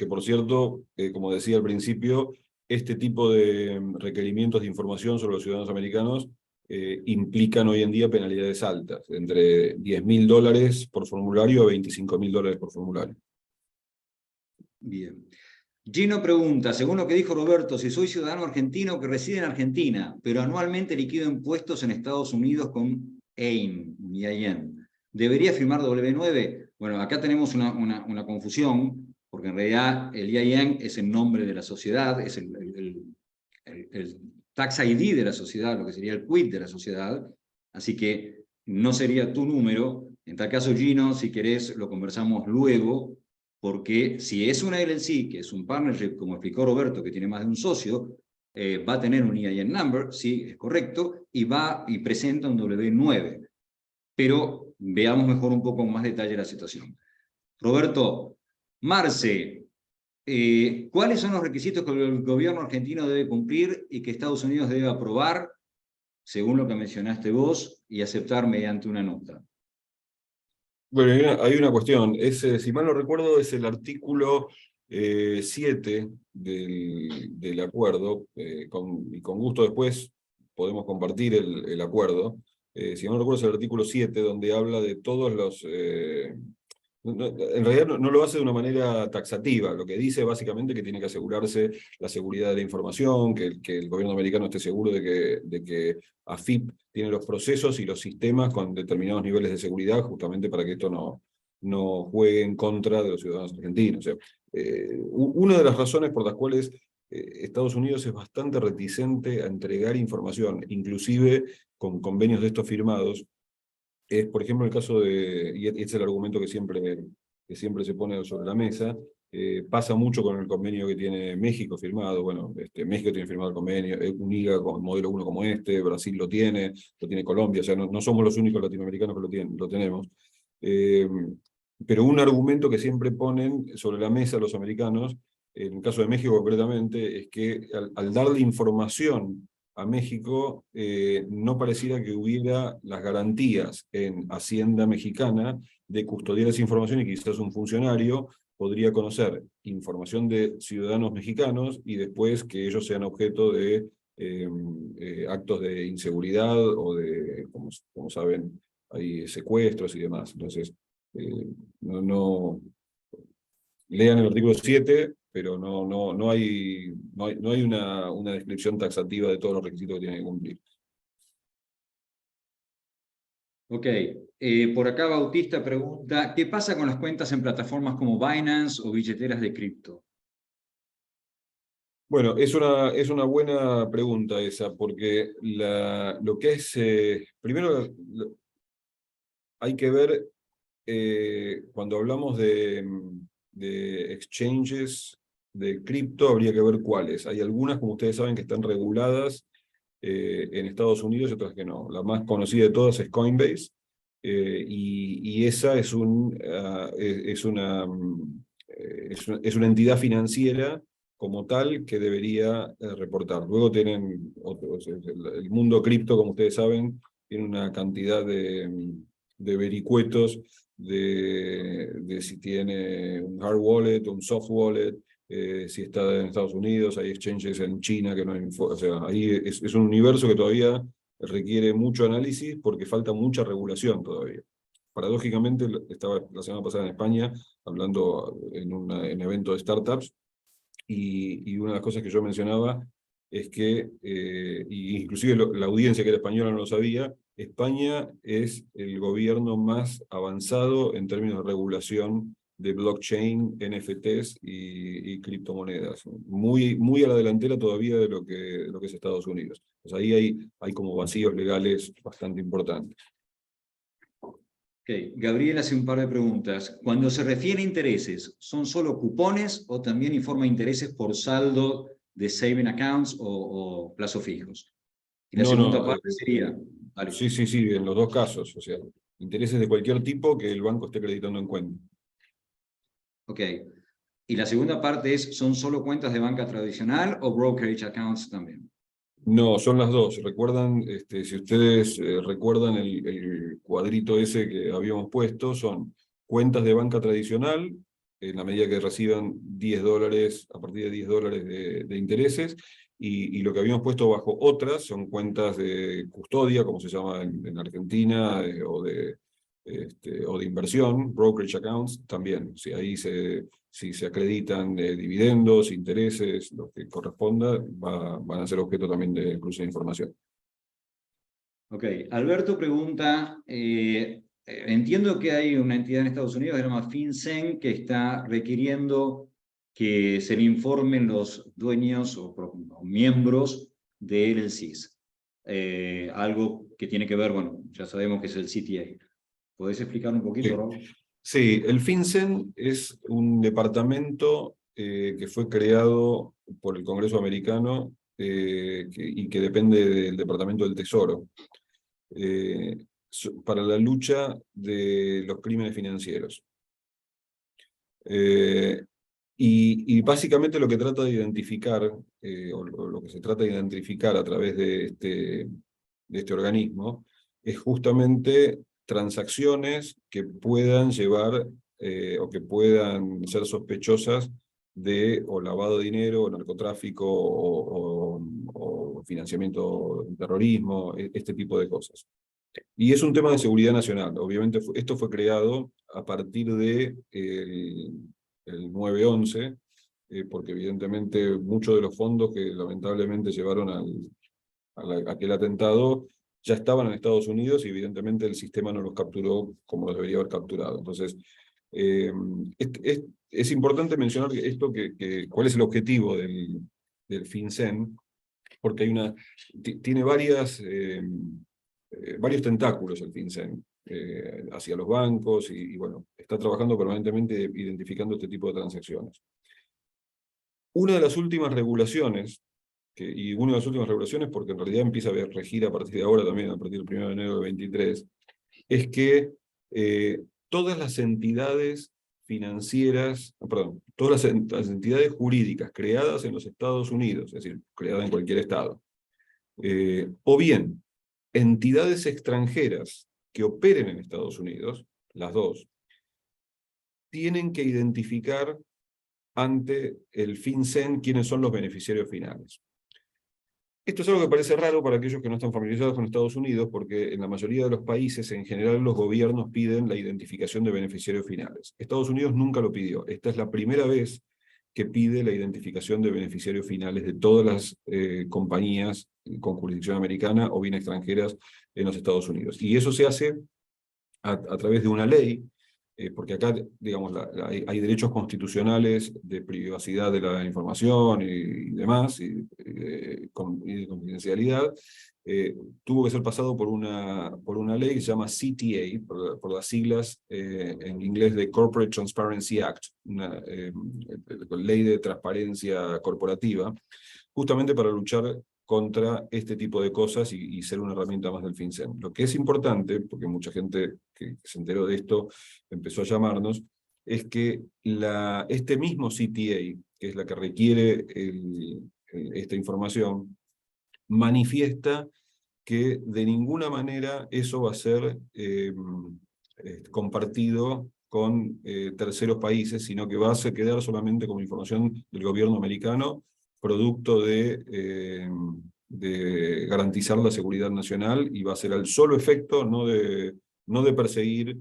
como decía al principio, este tipo de requerimientos de información sobre los ciudadanos americanos implican hoy en día penalidades altas, entre $10.000 por formulario a $25.000 por formulario. Bien. Gino pregunta, según lo que dijo Roberto, si soy ciudadano argentino que reside en Argentina, pero anualmente liquido impuestos en Estados Unidos con EIN, ¿debería firmar W9? Bueno, acá tenemos una confusión, porque en realidad el EIN es el nombre de la sociedad, es el tax ID de la sociedad, lo que sería el quit de la sociedad, así que no sería tu número. En tal caso, Gino, si querés, lo conversamos luego, porque si es una LLC, que es un partnership, como explicó Roberto, que tiene más de un socio, va a tener un EIN number, sí, es correcto, y presenta un W9. Pero veamos mejor un poco más detalle la situación. Roberto, Marce, ¿cuáles son los requisitos que el gobierno argentino debe cumplir y que Estados Unidos debe aprobar, según lo que mencionaste vos, y aceptar mediante una nota? Bueno, hay una cuestión. Si mal no recuerdo, es el artículo 7 del acuerdo, y con gusto después podemos compartir el acuerdo. Si mal no recuerdo, es el artículo 7, donde habla de todos los... en realidad no lo hace de una manera taxativa, lo que dice básicamente que tiene que asegurarse la seguridad de la información, que el gobierno americano esté seguro de que AFIP tiene los procesos y los sistemas con determinados niveles de seguridad, justamente para que esto no juegue en contra de los ciudadanos argentinos. O sea, una de las razones por las cuales Estados Unidos es bastante reticente a entregar información, inclusive con convenios de estos firmados, es, por ejemplo, el caso y es el argumento que siempre se pone sobre la mesa. Pasa mucho con el convenio que tiene México firmado. Bueno, México tiene firmado el convenio, UNIGA con modelo 1 como Brasil lo tiene Colombia, o sea, no somos los únicos latinoamericanos que lo tenemos. Pero un argumento que siempre ponen sobre la mesa los americanos, en el caso de México concretamente, es que al darle información a México, no pareciera que hubiera las garantías en Hacienda mexicana de custodiar esa información, y quizás un funcionario podría conocer información de ciudadanos mexicanos y después que ellos sean objeto de actos de inseguridad o de, como saben, hay secuestros y demás. Entonces, no lean el artículo 7, pero no hay una descripción taxativa de todos los requisitos que tienen que cumplir. Ok, por acá Bautista pregunta, ¿qué pasa con las cuentas en plataformas como Binance o billeteras de cripto? Bueno, es una buena pregunta esa, porque lo que es, primero hay que ver, cuando hablamos de exchanges de cripto, habría que ver cuáles. Hay algunas, como ustedes saben, que están reguladas en Estados Unidos y otras que no. La más conocida de todas es Coinbase, y esa es es una entidad financiera como tal que debería reportar. Luego tienen otros, el mundo cripto, como ustedes saben, tiene una cantidad de vericuetos de si tiene un hard wallet, un soft wallet, si está en Estados Unidos, hay exchanges en China que no hay, o sea, ahí es un universo que todavía requiere mucho análisis porque falta mucha regulación todavía. Paradójicamente, estaba la semana pasada en España hablando en evento de startups, y una de las cosas que yo mencionaba es que, y inclusive la audiencia que era española no lo sabía, España es el gobierno más avanzado en términos de regulación de blockchain, NFTs y criptomonedas. Muy a la delantera todavía de lo que es Estados Unidos. Pues ahí hay como vacíos legales bastante importantes. Okay. Gabriel hace un par de preguntas. Cuando se refiere a intereses, ¿son solo cupones o también informa intereses por saldo de saving accounts o plazos fijos? Y la segunda No, parte sería... Vale. sí, en los dos casos, o sea, intereses de cualquier tipo que el banco esté acreditando en cuenta. Ok. Y la segunda parte es, ¿son solo cuentas de banca tradicional o brokerage accounts también? No, son las dos. ¿Recuerdan? Si ustedes recuerdan el cuadrito ese que habíamos puesto, son cuentas de banca tradicional, en la medida que reciban $10, a partir de $10 de intereses, y lo que habíamos puesto bajo otras son cuentas de custodia, como se llama en Argentina, o de inversión, brokerage accounts, también. Si se acreditan dividendos, intereses, lo que corresponda, van a ser objeto también de cruce de información. Ok, Alberto pregunta, entiendo que hay una entidad en Estados Unidos que se llama FinCEN que está requiriendo que se le informen los dueños o miembros del CIS. Algo que tiene que ver, bueno, ya sabemos que es el CTA. ¿Podés explicar un poquito, Sí. Rob? Sí, el FinCEN es un departamento que fue creado por el Congreso americano, y que depende del Departamento del Tesoro, para la lucha de los crímenes financieros. Y básicamente lo que trata de identificar, o lo que se trata de identificar a través de este organismo, es justamente transacciones que puedan llevar o que puedan ser sospechosas de o lavado de dinero, o narcotráfico, o financiamiento del terrorismo, este tipo de cosas. Y es un tema de seguridad nacional. Obviamente esto fue creado a partir de el 9/11, porque evidentemente muchos de los fondos que lamentablemente llevaron a aquel atentado ya estaban en Estados Unidos y evidentemente el sistema no los capturó como los debería haber capturado. Entonces, es importante mencionar esto, cuál es el objetivo del FinCEN, porque tiene varios tentáculos el FinCEN hacia los bancos y bueno, está trabajando permanentemente identificando este tipo de transacciones. Una de las últimas regulaciones, y una de las últimas regulaciones, porque en realidad empieza a regir a partir de ahora también, a partir del 1 de enero de 2023, es que todas las entidades financieras, perdón, todas las entidades jurídicas creadas en los Estados Unidos, es decir, creadas en cualquier estado, o bien entidades extranjeras que operen en Estados Unidos, las dos, tienen que identificar ante el FinCEN quiénes son los beneficiarios finales. Esto es algo que parece raro para aquellos que no están familiarizados con Estados Unidos, porque en la mayoría de los países, en general, los gobiernos piden la identificación de beneficiarios finales. Estados Unidos nunca lo pidió. Esta es la primera vez que pide la identificación de beneficiarios finales de todas las compañías con jurisdicción americana o bien extranjeras en los Estados Unidos. Y eso se hace a través de una ley, porque acá, digamos, hay derechos constitucionales de privacidad de la información y demás, y de confidencialidad. Tuvo que ser pasado por una ley que se llama CTA, por las siglas en inglés de Corporate Transparency Act, una ley de transparencia corporativa, justamente para luchar contra este tipo de cosas y ser una herramienta más del FinCEN. Lo que es importante, porque mucha gente que se enteró de esto empezó a llamarnos, es que este mismo CTA, que es la que requiere esta información, manifiesta que de ninguna manera eso va a ser compartido con terceros países, sino que va a quedar solamente como información del gobierno americano, producto de garantizar la seguridad nacional, y va a ser al solo efecto no de perseguir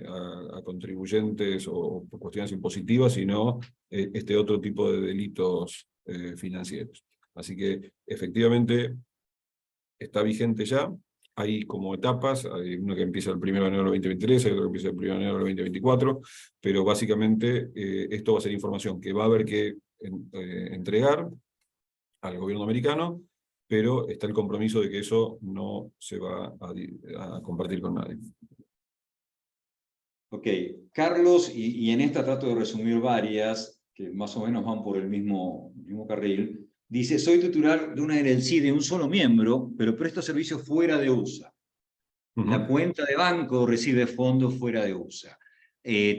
a contribuyentes o por cuestiones impositivas, sino este otro tipo de delitos financieros. Así que efectivamente está vigente ya. Hay como etapas, hay una que empieza el 1 de enero del 2023, hay otra que empieza el 1 de enero del 2024, pero básicamente esto va a ser información que va a haber que entregar al gobierno americano, pero está el compromiso de que eso no se va a compartir con nadie. Ok, Carlos, y en esta trato de resumir varias, que más o menos van por el mismo carril. Dice, soy titular de una LLC de un solo miembro, pero presto servicios fuera de USA. La cuenta de banco recibe fondos fuera de USA.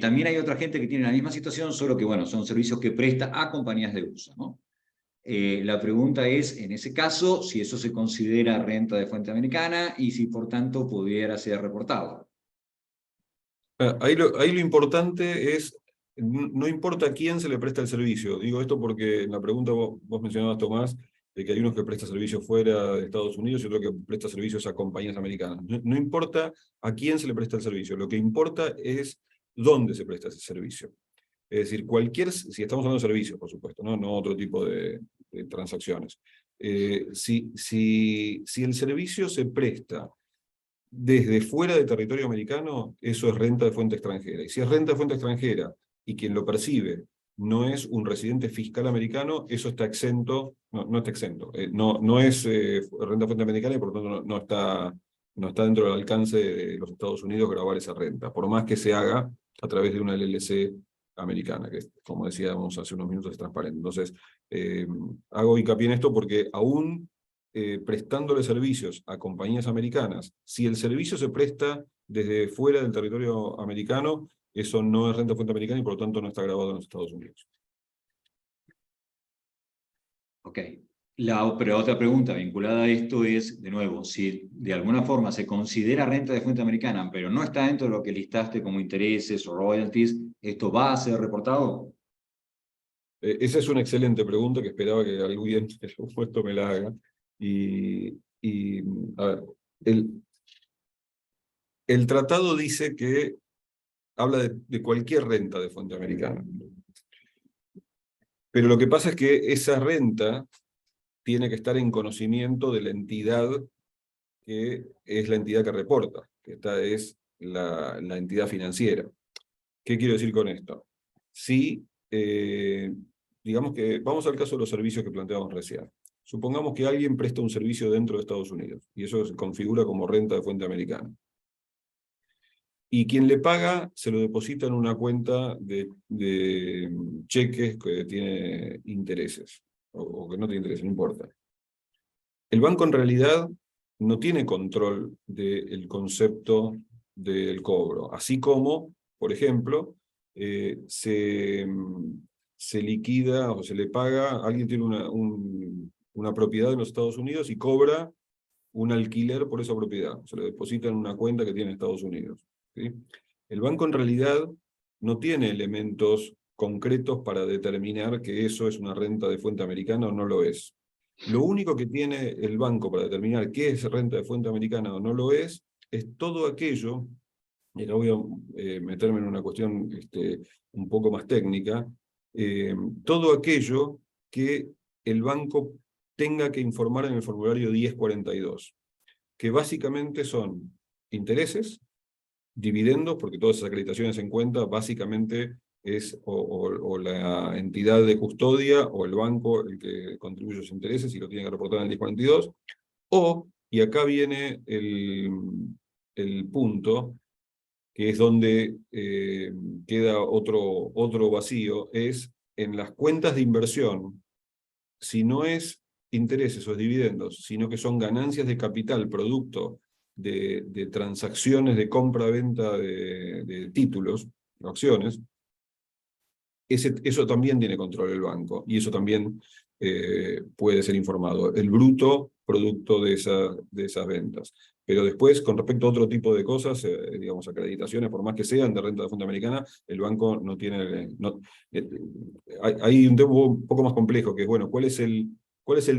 También hay otra gente que tiene la misma situación, solo que, bueno, son servicios que presta a compañías de USA, ¿no? La pregunta es, en ese caso, si eso se considera renta de fuente americana y si, por tanto, pudiera ser reportado. Ahí lo importante es, no importa a quién se le presta el servicio. Digo esto porque en la pregunta vos mencionabas, Tomás, de que hay unos que prestan servicios fuera de Estados Unidos y otro que presta servicios a compañías americanas. No importa a quién se le presta el servicio, lo que importa es dónde se presta ese servicio. Es decir, si estamos hablando de servicios, por supuesto, no otro tipo de transacciones. Si el servicio se presta desde fuera de territorio americano, eso es renta de fuente extranjera. Y si es renta de fuente extranjera y quien lo percibe no es un residente fiscal americano, eso está exento, no está exento, no es renta de fuente americana y por lo tanto no está dentro del alcance de los Estados Unidos grabar esa renta, por más que se haga a través de una LLC americana, que como decíamos hace unos minutos es transparente. Entonces, hago hincapié en esto porque aún prestándole servicios a compañías americanas, si el servicio se presta desde fuera del territorio americano, eso no es renta de fuente americana y por lo tanto no está grabado en los Estados Unidos. Ok. Pero otra pregunta vinculada a esto es, de nuevo, si de alguna forma se considera renta de fuente americana, pero no está dentro de lo que listaste como intereses o royalties, ¿esto va a ser reportado? Esa es una excelente pregunta que esperaba que alguien en algún puesto me la haga. A ver, el, el tratado dice que habla de cualquier renta de fuente americana. Pero lo que pasa es que esa renta tiene que estar en conocimiento de la entidad que es la entidad que reporta, que esta es la entidad financiera. ¿Qué quiero decir con esto? Si, digamos que, vamos al caso de los servicios que planteábamos recién. Supongamos que alguien presta un servicio dentro de Estados Unidos, y eso se configura como renta de fuente americana. Y quien le paga se lo deposita en una cuenta de cheques que tiene intereses, o que no tiene intereses, no importa. El banco en realidad no tiene control del concepto del cobro, así como, por ejemplo, se liquida o se le paga, alguien tiene una propiedad en los Estados Unidos y cobra un alquiler por esa propiedad, se lo deposita en una cuenta que tiene en Estados Unidos, ¿sí? El banco en realidad no tiene elementos concretos para determinar que eso es una renta de fuente americana o no lo es. Lo único que tiene el banco para determinar qué es renta de fuente americana o no lo es todo aquello, y ahora voy a meterme en una cuestión un poco más técnica, todo aquello que el banco tenga que informar en el formulario 1042, que básicamente son intereses, dividendos, porque todas esas acreditaciones en cuenta básicamente es o la entidad de custodia o el banco el que contribuye a los intereses y lo tiene que reportar en el 1042, o, y acá viene el punto, que es donde queda otro vacío, es en las cuentas de inversión, si no es intereses o dividendos, sino que son ganancias de capital producto de transacciones de compra-venta de títulos, acciones, eso también tiene control el banco, y eso también puede ser informado. El bruto producto de esas ventas. Pero después, con respecto a otro tipo de cosas, digamos, acreditaciones, por más que sean de renta de fuente americana, el banco no tiene... hay un tema un poco más complejo, que es, bueno, ¿cuál es el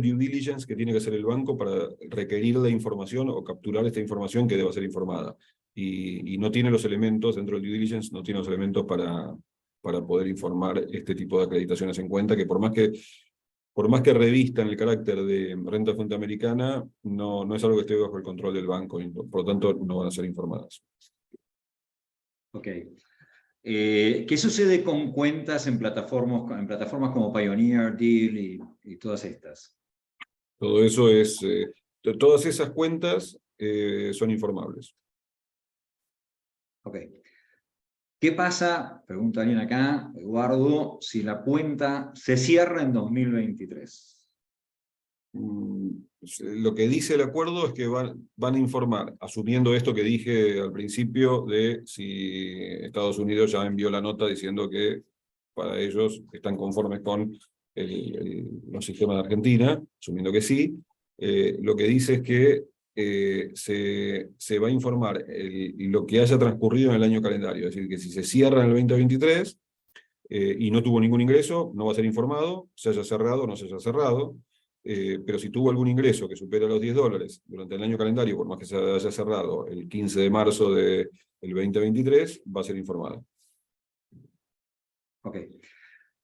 due diligence que tiene que hacer el banco para requerir la información o capturar esta información que deba ser informada? Y no tiene los elementos, dentro del due diligence, no tiene los elementos para poder informar este tipo de acreditaciones en cuenta, que por más que revistan el carácter de renta de fuente americana, no es algo que esté bajo el control del banco, y por lo tanto no van a ser informadas. Ok. ¿Qué sucede con cuentas en plataformas como Pioneer, Deal y todas estas? Todo eso es... todas esas cuentas son informables. Ok. ¿Qué pasa, pregunta alguien acá, Eduardo, si la cuenta se cierra en 2023? Lo que dice el acuerdo es que van a informar, asumiendo esto que dije al principio, de si Estados Unidos ya envió la nota diciendo que para ellos están conformes con los sistemas de Argentina, asumiendo que sí. Lo que dice es que se va a informar lo que haya transcurrido en el año calendario, es decir, que si se cierra en el 2023 y no tuvo ningún ingreso, no va a ser informado, se haya cerrado o no se haya cerrado. Pero si tuvo algún ingreso que supera los $10 durante el año calendario, por más que se haya cerrado el 15 de marzo del 2023, va a ser informado. Ok.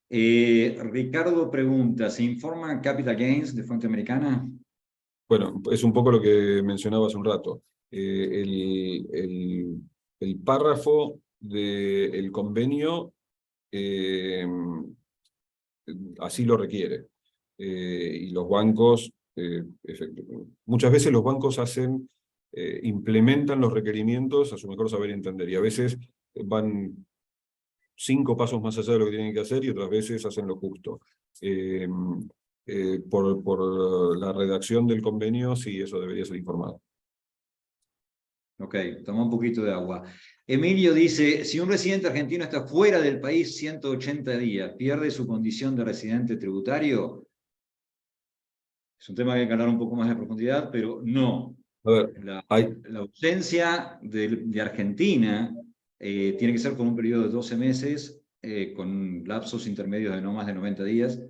Ricardo pregunta, ¿se informa capital gains de fuente americana? Bueno, es un poco lo que mencionaba hace un rato. El párrafo del convenio así lo requiere. Y los bancos, muchas veces los bancos implementan los requerimientos a su mejor saber y entender, y a veces van 5 pasos más allá de lo que tienen que hacer, y otras veces hacen lo justo. Por la redacción del convenio, sí, eso debería ser informado. Ok, toma un poquito de agua. Emilio dice, si un residente argentino está fuera del país 180 días, ¿pierde su condición de residente tributario? Es un tema que hay que hablar un poco más de profundidad, pero no. A ver, La, hay, la ausencia de Argentina tiene que ser con un periodo de 12 meses, con lapsos intermedios de no más de 90 días.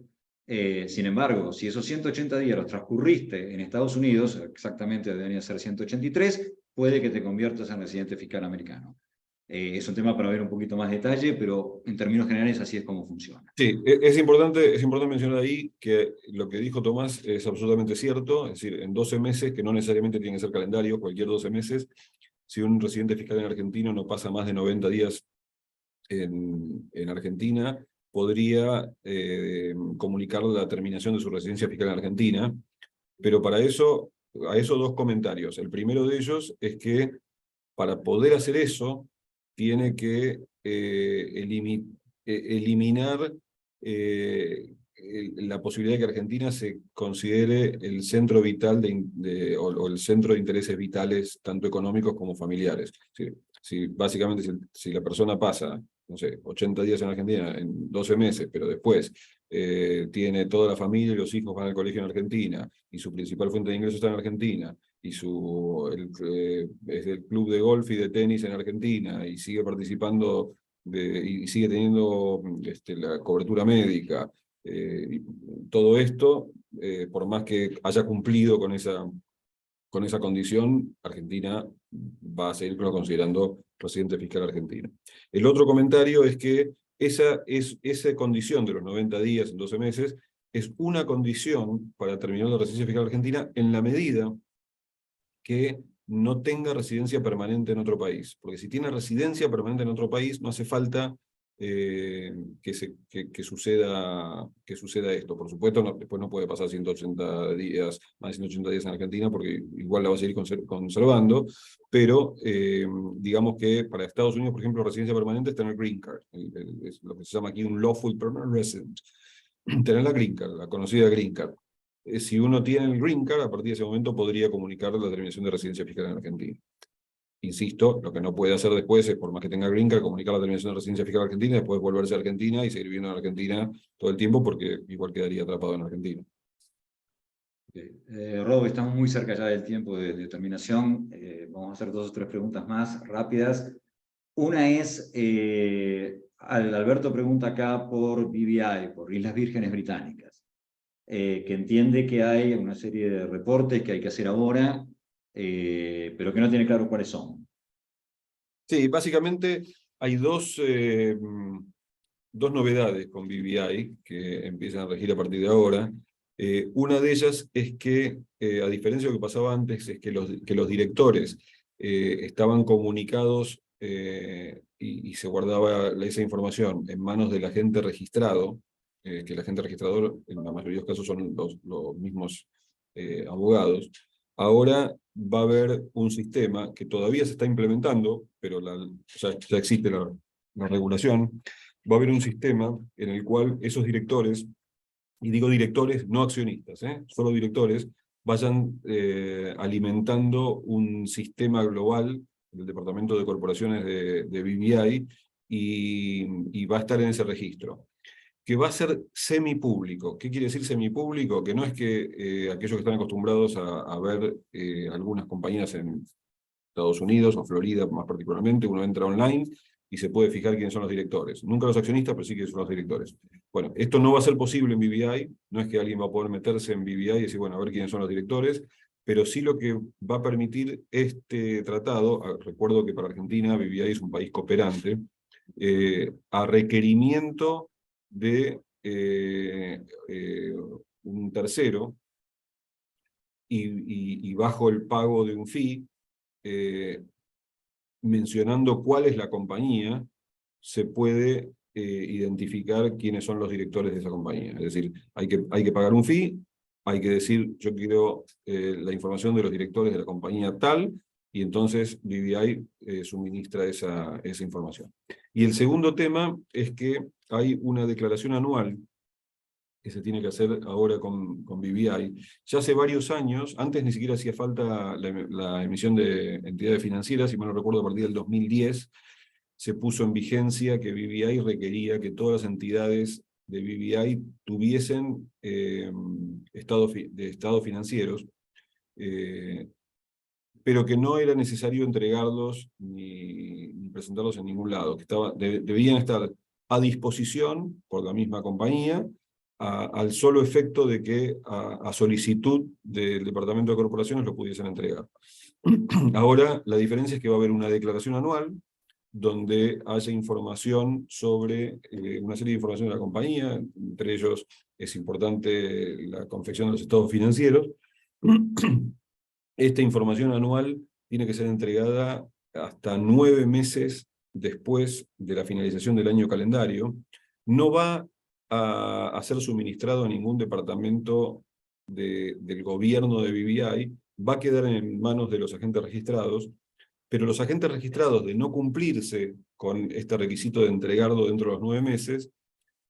Sin embargo, si esos 180 días los transcurriste en Estados Unidos, exactamente deberían ser 183, puede que te conviertas en residente fiscal americano. Es un tema para ver un poquito más detalle, pero en términos generales así es como funciona. sí, es importante mencionar ahí que lo que dijo Tomás es absolutamente cierto, es decir, en 12 meses, que no necesariamente tiene que ser calendario, cualquier 12 meses, si un residente fiscal en argentino no pasa más de 90 días en Argentina, podría comunicar la terminación de su residencia fiscal en Argentina, pero para eso, a esos dos comentarios. El primero de ellos es que para poder hacer eso, tiene que eliminar la posibilidad de que Argentina se considere el centro vital o el centro de intereses vitales, tanto económicos como familiares. Básicamente, si la persona pasa, no sé, 80 días en Argentina, en 12 meses, pero después tiene toda la familia y los hijos van al colegio en Argentina, y su principal fuente de ingresos está en Argentina, y es del club de golf y de tenis en Argentina, y sigue participando y sigue teniendo la cobertura médica, y todo esto, por más que haya cumplido con esa condición, Argentina va a seguirlo considerando residente fiscal argentino. El otro comentario es que esa condición de los 90 días en 12 meses es una condición para terminar la residencia fiscal argentina en la medida que no tenga residencia permanente en otro país. Porque si tiene residencia permanente en otro país, no hace falta que suceda esto. Por supuesto, después no puede pasar 180 días, más de 180 días en Argentina, porque igual la va a seguir conservando, pero digamos que para Estados Unidos, por ejemplo, residencia permanente es tener green card, es lo que se llama aquí un lawful permanent resident. Tener la green card, la conocida green card. Si uno tiene el green card, a partir de ese momento podría comunicar la terminación de residencia fiscal en Argentina. Insisto, lo que no puede hacer después es, por más que tenga green card, comunicar la terminación de residencia fiscal en Argentina, después volverse a Argentina y seguir viviendo en Argentina todo el tiempo, porque igual quedaría atrapado en Argentina. Rob, estamos muy cerca ya del tiempo de terminación. Vamos a hacer 2 o 3 preguntas más rápidas. Una es, Alberto pregunta acá por BVI, por Islas Vírgenes Británicas, que entiende que hay una serie de reportes que hay que hacer ahora, pero que no tiene claro cuáles son. Sí, básicamente hay dos novedades con BVI que empiezan a regir a partir de ahora. Una de ellas es que, a diferencia de lo que pasaba antes, es que los directores estaban comunicados y se guardaba esa información en manos del agente registrado, que el agente registrador en la mayoría de los casos son los mismos abogados. Ahora va a haber un sistema que todavía se está implementando, pero ya existe la regulación. Va a haber un sistema en el cual esos directores, y digo directores, no accionistas, solo directores, vayan alimentando un sistema global del Departamento de Corporaciones de BVI y va a estar en ese registro, que va a ser semipúblico. ¿Qué quiere decir semipúblico? Que no es que aquellos que están acostumbrados a ver algunas compañías en Estados Unidos o Florida más particularmente, uno entra online y se puede fijar quiénes son los directores. Nunca los accionistas, pero sí quiénes son los directores. Bueno, esto no va a ser posible en BVI, no es que alguien va a poder meterse en BVI y decir, bueno, a ver quiénes son los directores, pero sí lo que va a permitir este tratado, recuerdo que para Argentina BVI es un país cooperante, a requerimiento de un tercero y bajo el pago de un fee, mencionando cuál es la compañía, se puede identificar quiénes son los directores de esa compañía. Es decir, hay que pagar un fee, hay que decir, yo quiero la información de los directores de la compañía tal, y entonces BVI suministra esa información. Y el segundo tema es que hay una declaración anual que se tiene que hacer ahora con BVI. Ya hace varios años, antes ni siquiera hacía falta la emisión de entidades financieras, si mal no recuerdo, a partir del 2010, se puso en vigencia que BVI requería que todas las entidades de BVI tuviesen estados financieros, pero que no era necesario entregarlos ni presentarlos en ningún lado, que debían estar a disposición por la misma compañía, al solo efecto de que a solicitud del Departamento de Corporaciones lo pudiesen entregar. Ahora, la diferencia es que va a haber una declaración anual, donde haya información sobre una serie de información de la compañía, entre ellos es importante la confección de los estados financieros. Esta información anual tiene que ser entregada hasta 9 meses después de la finalización del año calendario. No va a ser suministrado a ningún departamento del gobierno de BVI, va a quedar en manos de los agentes registrados, pero los agentes registrados, de no cumplirse con este requisito de entregarlo dentro de los 9 meses,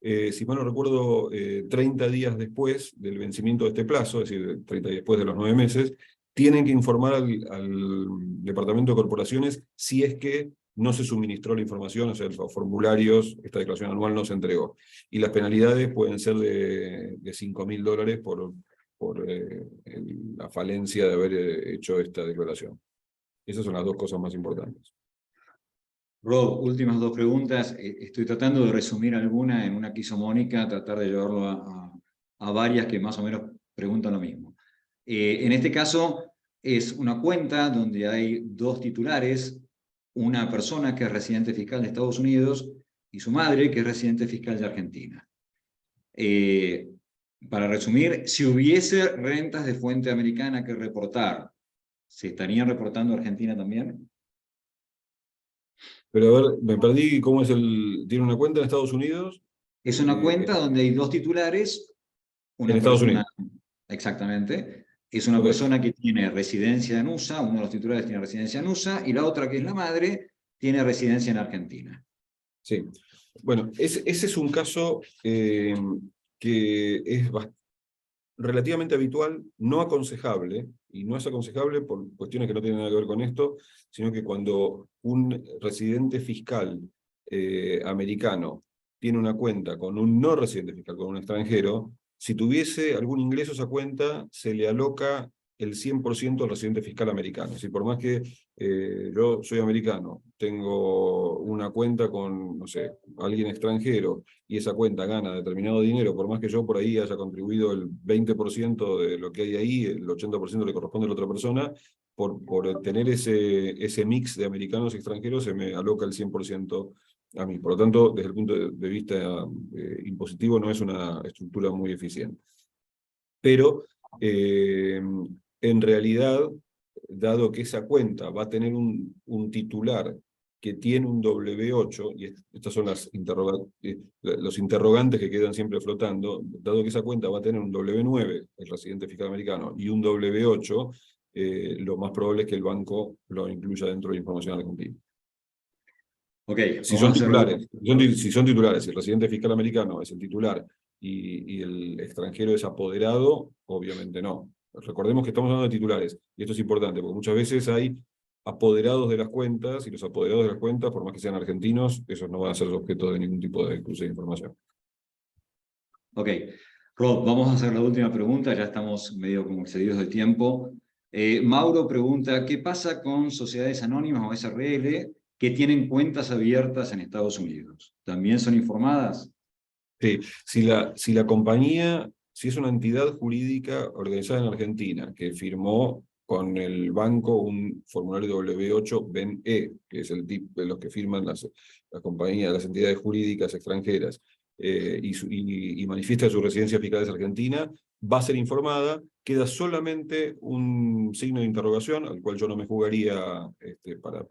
si mal no recuerdo, 30 días después del vencimiento de este plazo, es decir, 30 días después de los 9 meses, tienen que informar al Departamento de Corporaciones si es que no se suministró la información, o sea, los formularios, esta declaración anual no se entregó. Y las penalidades pueden ser de $5.000 por la falencia de haber hecho esta declaración. Esas son las dos cosas más importantes. Rob, últimas dos preguntas. Estoy tratando de resumir alguna en una que hizo Mónica, tratar de llevarlo a varias que más o menos preguntan lo mismo. En este caso es una cuenta donde hay dos titulares, una persona que es residente fiscal de Estados Unidos y su madre que es residente fiscal de Argentina. Para resumir, si hubiese rentas de fuente americana que reportar, ¿se estarían reportando a Argentina también? Pero a ver, me perdí, ¿cómo es ¿tiene una cuenta en Estados Unidos? Es una cuenta donde hay dos titulares, En una Estados persona, Unidos. exactamente, es una Ok, persona que tiene residencia en USA, uno de los titulares tiene residencia en USA, y la otra, que es la madre, tiene residencia en Argentina. sí. Bueno, ese es un caso que es relativamente habitual, no aconsejable, y no es aconsejable por cuestiones que no tienen nada que ver con esto, sino que cuando un residente fiscal americano tiene una cuenta con un no residente fiscal, con un extranjero, si tuviese algún ingreso a esa cuenta, se le aloca el 100% al residente fiscal americano. Es decir, por más que yo soy americano, tengo una cuenta con, no sé, alguien extranjero, y esa cuenta gana determinado dinero, por más que yo por ahí haya contribuido el 20% de lo que hay ahí, el 80% le corresponde a la otra persona, por tener ese mix de americanos y extranjeros se me aloca el 100% a mí. Por lo tanto, desde el punto de vista impositivo, no es una estructura muy eficiente. Pero, en realidad, dado que esa cuenta va a tener un titular que tiene un W8, y estos son los interrogantes que quedan siempre flotando, dado que esa cuenta va a tener un W9, el residente fiscal americano, y un W8, lo más probable es que el banco lo incluya dentro de la información argentina. Ok, Si vamos a son hacerlo. titulares, si son titulares, si el residente fiscal americano es el titular y el extranjero es apoderado, obviamente no. Recordemos que estamos hablando de titulares, y esto es importante, porque muchas veces hay apoderados de las cuentas, y los apoderados de las cuentas, por más que sean argentinos, esos no van a ser objeto de ningún tipo de cruce de información. Ok, Rob, vamos a hacer la última pregunta, ya estamos medio como excedidos de tiempo. Mauro pregunta, ¿qué pasa con sociedades anónimas o SRL que tienen cuentas abiertas en Estados Unidos? ¿También son informadas? Sí, si la compañía, si es una entidad jurídica organizada en Argentina que firmó con el banco un formulario W8 BEN-E, que es el tipo de los que firman las compañías, las entidades jurídicas extranjeras, y manifiesta su residencia fiscal es Argentina, va a ser informada, queda solamente un signo de interrogación, al cual yo no me jugaría para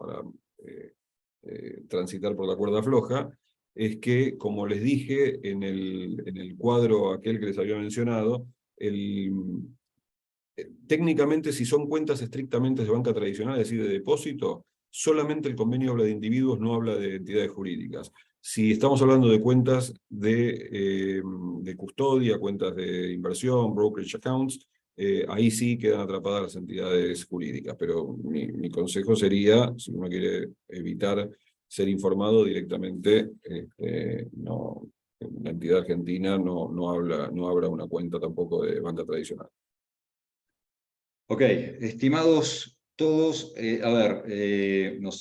transitar por la cuerda floja, es que, como les dije en el cuadro aquel que les había mencionado, técnicamente, si son cuentas estrictamente de banca tradicional, es decir, de depósito, solamente el convenio habla de individuos, no habla de entidades jurídicas. Si estamos hablando de cuentas de custodia, cuentas de inversión, brokerage accounts, ahí sí quedan atrapadas las entidades jurídicas, pero mi consejo sería, si uno quiere evitar ser informado directamente, no la entidad argentina no abra una cuenta tampoco de banca tradicional. Ok, estimados todos, a ver,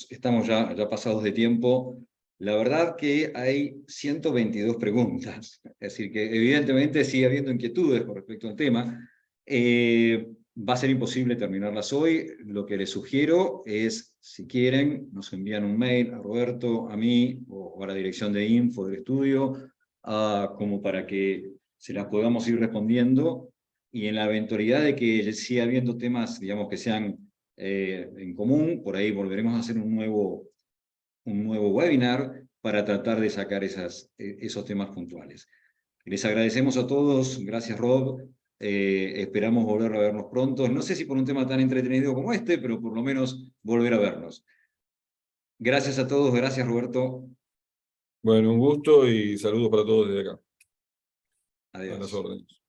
estamos ya pasados de tiempo. La verdad que hay 122 preguntas, es decir, que evidentemente sigue habiendo inquietudes con respecto al tema. Va a ser imposible terminarlas hoy. Lo que les sugiero es, si quieren, nos envían un mail a Roberto, a mí o a la dirección de info del estudio, como para que se las podamos ir respondiendo. Y en la eventualidad de que siga habiendo temas, digamos, que sean en común, por ahí volveremos a hacer un nuevo webinar para tratar de sacar esos temas puntuales. Les agradecemos a todos, gracias Rob, esperamos volver a vernos pronto, no sé si por un tema tan entretenido como este, pero por lo menos volver a vernos. Gracias a todos, gracias Roberto. Bueno, un gusto y saludos para todos desde acá. A las Adiós. órdenes.